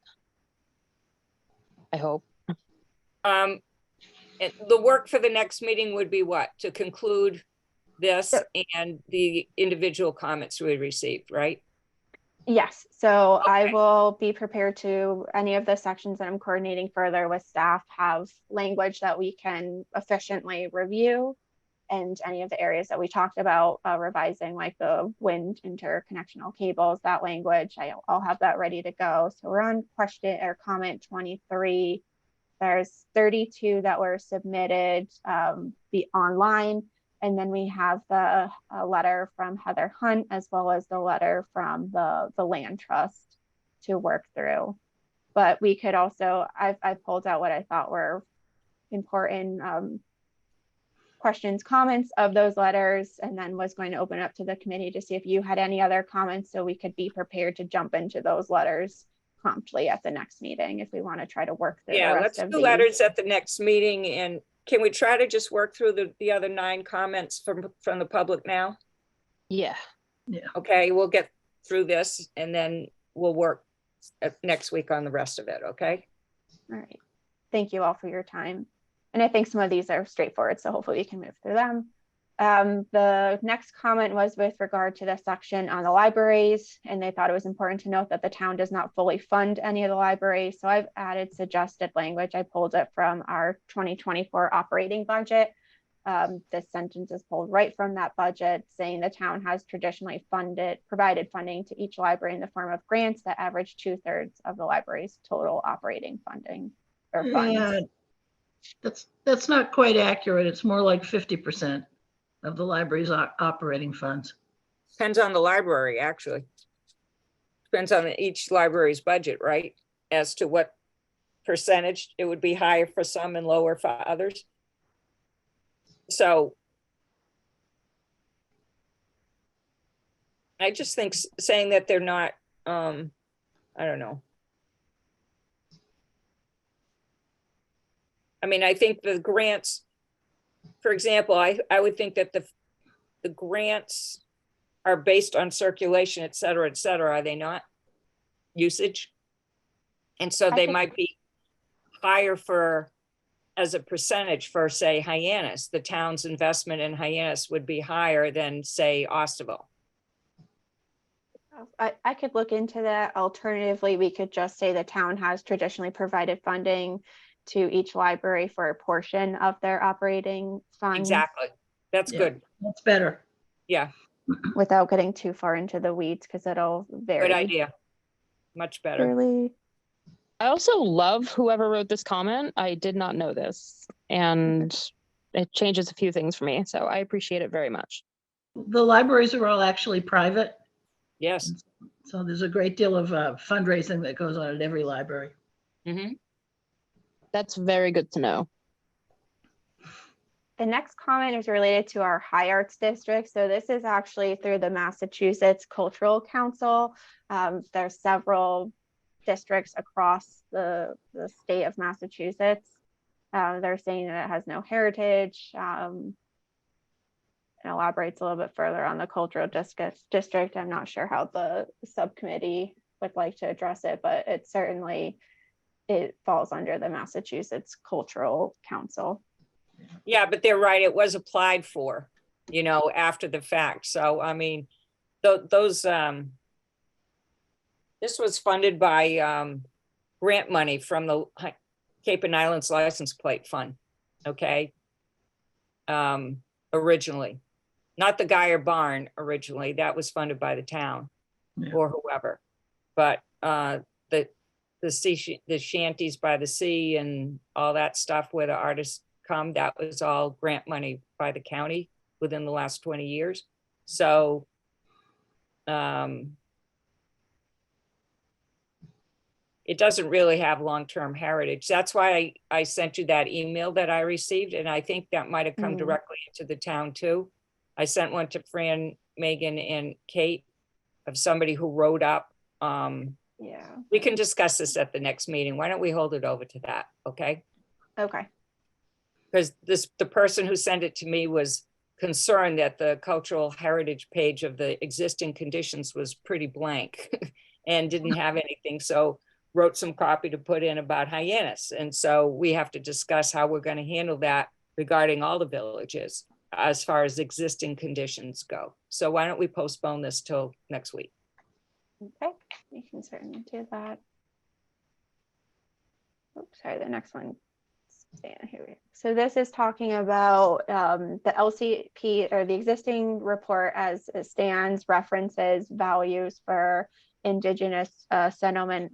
I hope. And the work for the next meeting would be what? To conclude this and the individual comments we received, right? Yes, so I Okay. will be prepared to, any of the sections that I'm coordinating further with staff have language that we can efficiently review. And any of the areas that we talked about revising, like the wind interconnectional cables, that language, I'll have that ready to go. So we're on question or comment 23. There's 32 that were submitted be online. And then we have the letter from Heather Hunt, as well as the letter from the land trust to work through. But we could also, I pulled out what I thought were important questions, comments of those letters, and then was going to open up to the committee to see if you had any other comments so we could be prepared to jump into those letters promptly at the next meeting if we want to try to work through the Yeah, rest let's of do these. letters at the next meeting. And can we try to just work through the other 9 comments from the public now? Yeah. Okay, we'll get through this and then we'll work next week on the rest of it, okay? All right. Thank you all for your time. And I think some of these are straightforward, so hopefully we can move through them. The next comment was with regard to the section on the libraries, and they thought it was important to note that the town does not fully fund any of the libraries. So I've added suggested language. I pulled it from our 2024 operating budget. This sentence is pulled right from that budget, saying the town has traditionally provided funding to each library in the form of grants that average 2/3 of the library's total operating funding or funds. Yeah, that's not quite accurate. It's more like 50% of the library's operating funds. Depends on the library, actually. Depends on each library's budget, right? As to what percentage it would be higher for some and lower for others. So I just think saying that they're not, I don't know. I mean, I think the grants, for example, I would think that the grants are based on circulation, et cetera, are they not? Usage. And so they might be higher as a percentage for, say, Hyannis. The town's investment in Hyannis would be higher than, say, Osterville. I could look into that. Alternatively, we could just say the town has traditionally provided funding to each library for a portion of their operating funds. Exactly. That's good. That's better. Yeah. Without getting too far into the weeds, because it'll vary. Good idea. Much better. Really. I also love whoever wrote this comment. I did not know this, and it changes a few things for me. So I appreciate it very much. The libraries are all actually private. Yes. So there's a great deal of fundraising that goes on at every library. Mm-hmm. That's very good to know. The next comment is related to our high arts district. So this is actually through the Massachusetts Cultural Council. There's several districts across the state of Massachusetts. They're saying that it has no heritage. It elaborates a little bit further on the cultural district. I'm not sure how the subcommittee would like to address it, but it falls under the Massachusetts Cultural Council. Yeah, but they're right. It was applied for, after the fact. So, I mean, this was funded by grant money from the Cape and Islands License Plate Fund. Okay. Originally, not the Geyer Barn originally, that was funded by the town or whoever. But the shanties by the sea and all that stuff where the artists come, that was all grant money by the county within the last 20 years. So it doesn't really have long-term heritage. That's why I sent you that email that I received, and I think that might have come directly into the town too. I sent one to Fran, Megan, and Kate of somebody who wrote up. Yeah. We can discuss this at the next meeting. Why don't we hold it over to that, okay? Okay. Because the person who sent it to me was concerned that the cultural heritage page of the existing conditions was pretty blank and didn't have anything. So wrote some copy to put in about Hyannis. And so we have to discuss how we're going to handle that regarding all the villages as far as existing conditions go. So why don't we postpone this till next week? Okay, we can certainly do that. Oops, sorry, the next one. Yeah, here we go. So this is talking about the LCP or the existing report as it stands, references values for indigenous settlement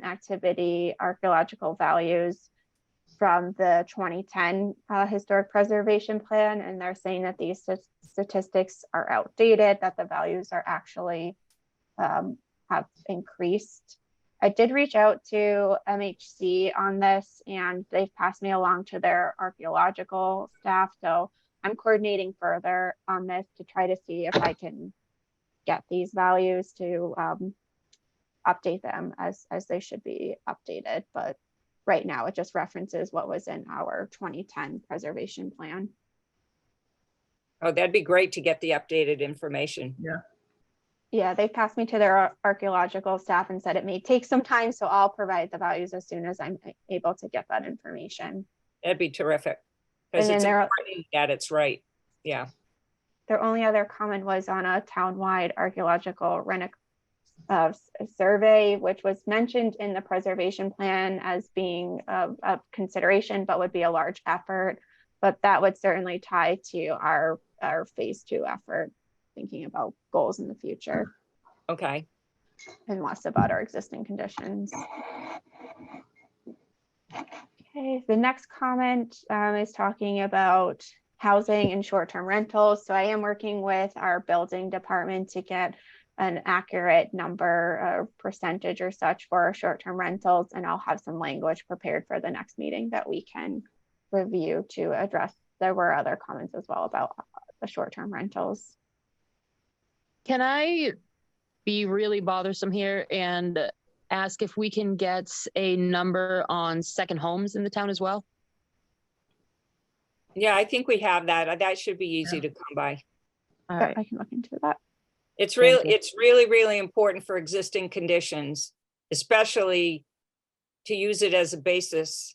activity, archaeological values from the 2010 historic preservation plan. And they're saying that these statistics are outdated, that the values are actually have increased. I did reach out to MHC on this, and they've passed me along to their archaeological staff. So I'm coordinating further on this to try to see if I can get these values to update them as they should be updated. But right now it just references what was in our 2010 preservation plan. Oh, that'd be great to get the updated information. Yeah, they passed me to their archaeological staff and said it may take some time, so I'll provide the values as soon as I'm able to get that information. That'd be terrific. And Because then it's there, important that it's right. Yeah. their only other comment was on a townwide archaeological survey, which was mentioned in the preservation plan as being a consideration, but would be a large effort. But that would certainly tie to our phase 2 effort, thinking about goals in the future. Okay. And less about our existing conditions. Okay, the next comment is talking about housing and short-term rentals. So I am working with our building department to get an accurate number, percentage or such for our short-term rentals, and I'll have some language prepared for the next meeting that we can review to address. There were other comments as well about the short-term rentals. Can I be really bothersome here and ask if we can get a number on second homes in the town as well? Yeah, I think we have that. That should be easy to come by. All right. I can look into that. It's Thank you. really important for existing conditions, especially to use it as a basis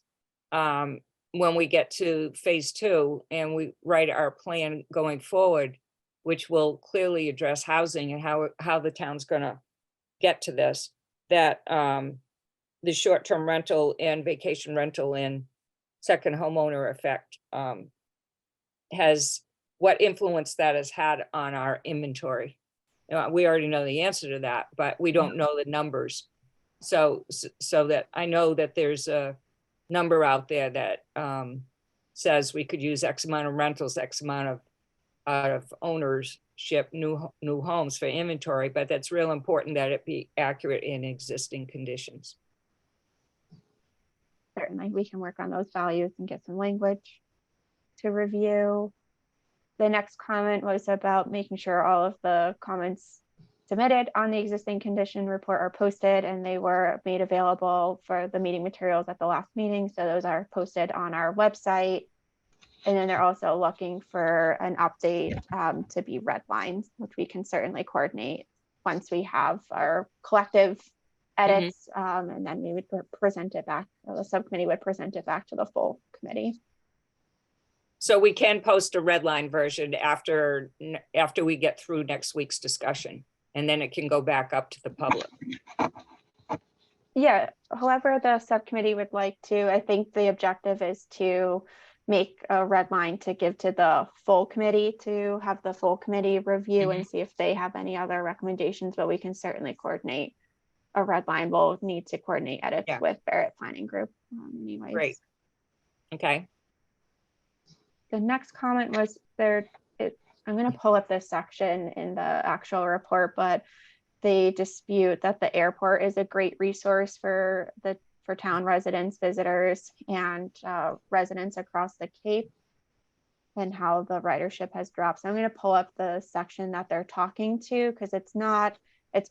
when we get to phase 2 and we write our plan going forward, which will clearly address housing and how the town's gonna get to this, that the short-term rental and vacation rental and second homeowner effect what influence that has had on our inventory. We already know the answer to that, but we don't know the numbers. So that I know that there's a number out there that says we could use X amount of rentals, X amount of ownership, new homes for inventory, but that's real important that it be accurate in existing conditions. Certainly, we can work on those values and get some language to review. The next comment was about making sure all of the comments submitted on the existing condition report are posted, and they were made available for the meeting materials at the last meeting. So those are posted on our website. And then they're also looking for an update to be redlined, which we can certainly coordinate once we have our collective edits, and then we would present it back, the subcommittee would present it back to the full committee. So we can post a red line version after we get through next week's discussion, and then it can go back up to the public. Yeah, however the subcommittee would like to. I think the objective is to make a red line to give to the full committee to have the full committee review and see if they have any other recommendations, but we can certainly coordinate a red line. We'll need to coordinate edits with Barrett Planning Group anyways. Great. Okay. The next comment was I'm going to pull up this section in the actual report, but they dispute that the airport is a great resource for town residents, visitors, and residents across the Cape, and how the ridership has dropped. So I'm going to pull up the section that they're talking to, because it's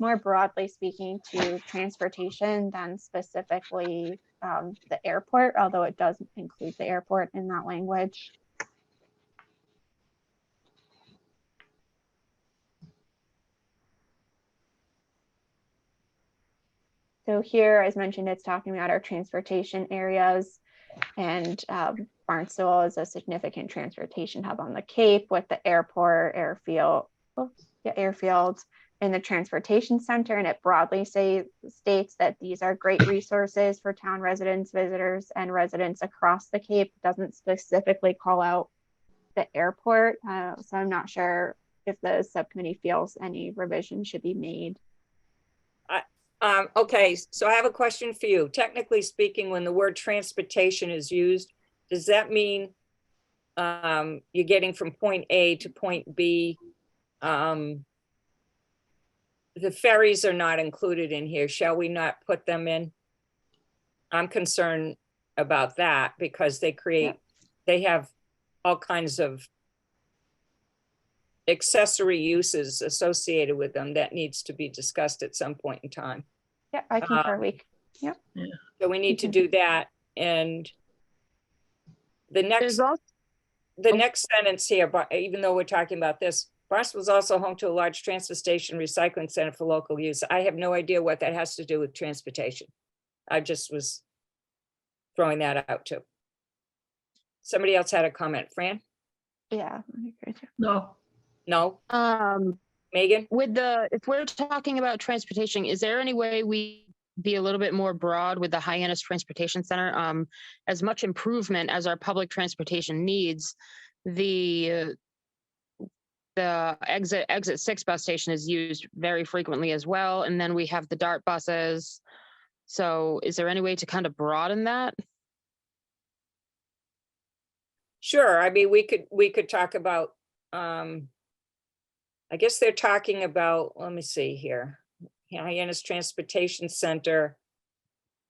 more broadly speaking to transportation than specifically the airport, although it does include the airport in that language. So here, as mentioned, it's talking about our transportation areas, and Barnstable is a significant transportation hub on the Cape with the airport, airfield, and the transportation center. And it broadly states that these are great resources for town residents, visitors, and residents across the Cape. It doesn't specifically call out the airport, so I'm not sure if the subcommittee feels any revision should be made. Okay, so I have a question for you. Technically speaking, when the word transportation is used, does that mean you're getting from point A to point B? The ferries are not included in here. Shall we not put them in? I'm concerned about that because they have all kinds of accessory uses associated with them that needs to be discussed at some point in time. Yeah, I concur. So we need to do that. And the next There's also, next sentence here, but even though we're talking about this, Barnstable is also home to a large transfer station recycling center for local use. I have no idea what that has to do with transportation. I just was throwing that out too. Somebody else had a comment. Fran? Yeah, I agree too. No, No? Megan? if we're talking about transportation, is there any way we be a little bit more broad with the Hyannis Transportation Center? As much improvement as our public transportation needs, the exit 6 bus station is used very frequently as well. And then we have the DART buses. So is there any way to kind of broaden that? Sure. I mean, we could talk about, I guess they're talking about, let me see here. Hyannis Transportation Center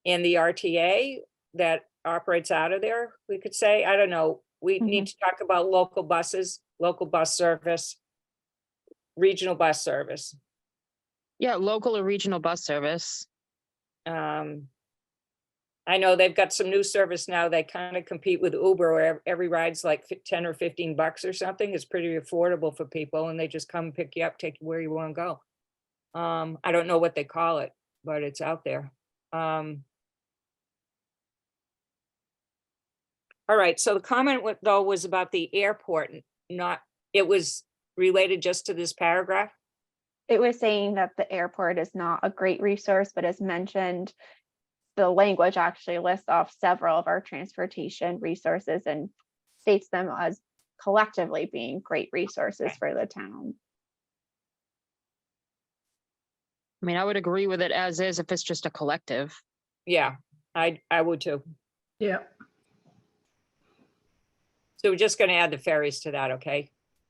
and the RTA that operates out of there, we could say. I don't know. We need to talk about local buses, local bus service, regional bus service. Yeah, local or regional bus service. I know they've got some new service now. They kind of compete with Uber, where every ride's like 10 or 15 bucks or something. It's pretty affordable for people, and they just come pick you up, take you where you want to go. I don't know what they call it, but it's out there. All right, so the comment though was about the airport, it was related just to this paragraph? It was saying that the airport is not a great resource, but as mentioned, the language actually lists off several of our transportation resources and states them as collectively being great resources for the town. I mean, I would agree with it as is if it's just a collective. Yeah, I would too. yeah, So we're just gonna add the ferries to that, okay?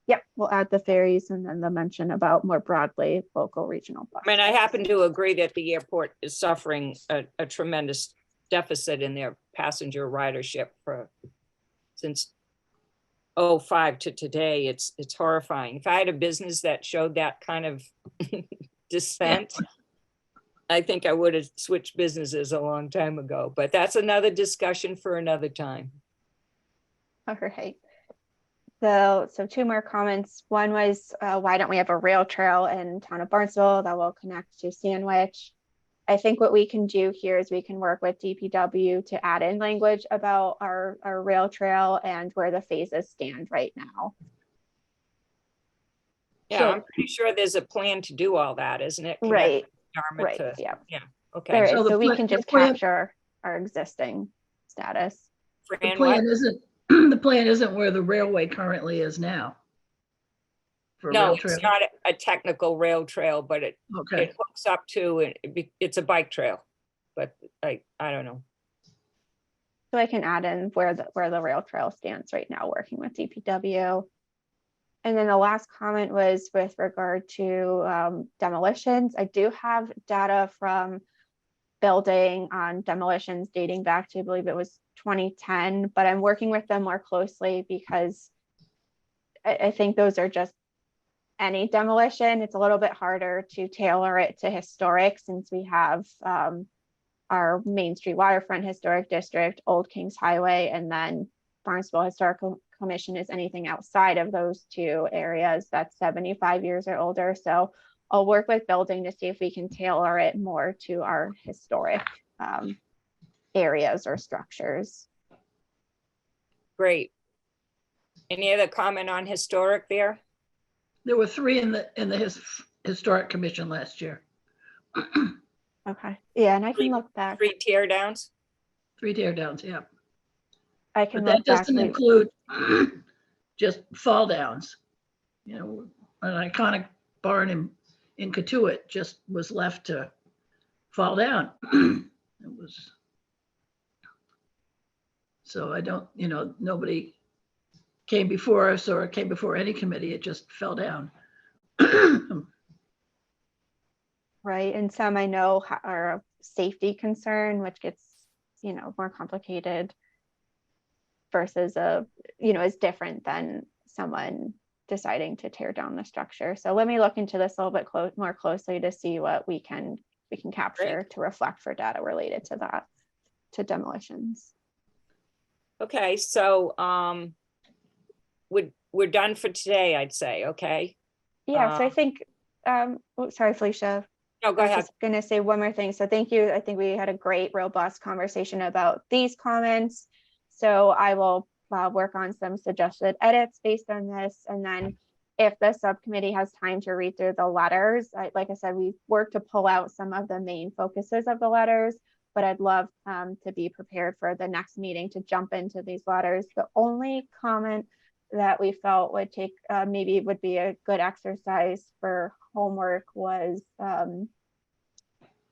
Yep, we'll add the ferries and then the mention about more broadly local regional bus. I mean, I happen to agree that the airport is suffering a tremendous deficit in their passenger ridership since 2005 to today. It's horrifying. If I had a business that showed that kind of descent, I think I would have switched businesses a long time ago, but that's another discussion for another time. All right. So 2 more comments. One was, why don't we have a rail trail in town of Barnstable that will connect to Sandwich? I think what we can do here is we can work with DPW to add in language about our rail trail and where the phases stand right now. Yeah, So- I'm pretty sure there's a plan to do all that, isn't it? Right, Yarmouth right, to- yeah. Okay. There is, So the so we pla- can the just plan- capture our existing status. the Fran, plan what? isn't, the plan isn't where the railway currently is now. For No, rail it's trail. not a technical rail trail, but it Okay, hooks up to, it's a bike trail, but I don't know. So I can add in where the rail trail stands right now, working with DPW. And then the last comment was with regard to demolitions. I do have data from building on demolitions dating back to, I believe it was 2010, but I'm working with them more closely because I think those are just any demolition. It's a little bit harder to tailor it to historic, since we have our Main Street Waterfront Historic District, Old Kings Highway, and then Barnstable Historical Commission is anything outside of those 2 areas that's 75 years or older. So I'll work with building to see if we can tailor it more to our historic areas or structures. Great. Any other comment on historic there? There were 3 in the historic commission last year. Okay, yeah, and I can look back. 3 tear downs? 3 tear downs, yeah. I can But that look back. doesn't include just fall downs. You know, an iconic barn in Katuitt just was left to fall down. It was. So I don't, you know, nobody came before us or came before any committee. It just fell down. Right, and some I know are a safety concern, which gets, you know, more complicated versus is different than someone deciding to tear down the structure. So let me look into this a little bit more closely to see what we can capture to reflect for data related to that, to demolitions. Okay, so we're done for today, I'd say, okay? Yeah, so I think, sorry, Felicia. No, go I was ahead. just going to say one more thing. So thank you. I think we had a great, robust conversation about these comments. So I will work on some suggested edits based on this. And then if the subcommittee has time to read through the letters, like I said, we've worked to pull out some of the main focuses of the letters, but I'd love to be prepared for the next meeting to jump into these letters. The only comment that we felt would take maybe would be a good exercise for homework was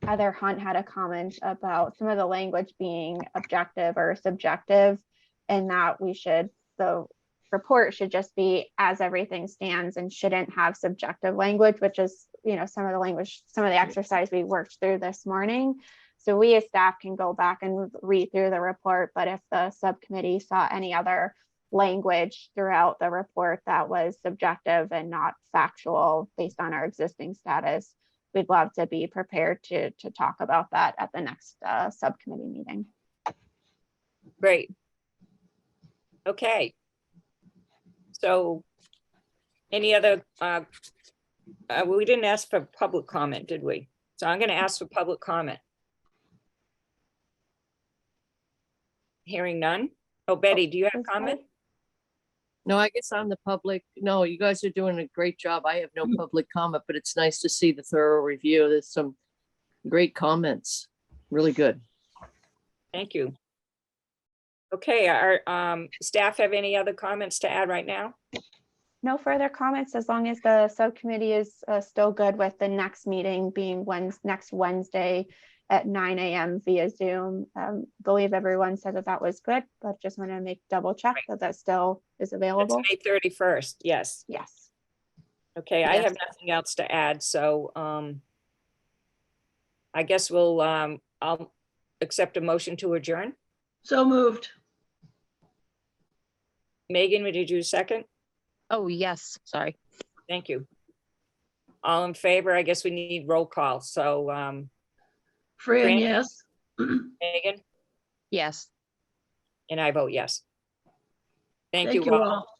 Heather Hunt had a comment about some of the language being objective or subjective, and that the report should just be as everything stands and shouldn't have subjective language, which is, you know, some of the exercise we worked through this morning. So we as staff can go back and read through the report, but if the subcommittee saw any other language throughout the report that was subjective and not factual based on our existing status, we'd love to be prepared to talk about that at the next subcommittee meeting. Great. Okay. So any other, we didn't ask for public comment, did we? So I'm going to ask for public comment. Hearing none. Oh, Betty, do you have a comment? No, I guess I'm the public. No, you guys are doing a great job. I have no public comment, but it's nice to see the thorough review. There's some great comments. Really good. Thank you. Okay, our staff have any other comments to add right now? No further comments, as long as the subcommittee is still good with the next meeting being next Wednesday at 9 a.m. via Zoom. Believe everyone said that was good, but just want to double check that still is available. It's May 31st, yes. Yes. Okay, I Yes. have nothing else to add, so I guess I'll accept a motion to adjourn. So moved. Megan, would you do a second? Oh, yes, sorry. Thank you. All in favor? I guess we need roll call, so Fran, Fran? yes. Megan, Yes. and I vote yes. Thank Thank you you all. all.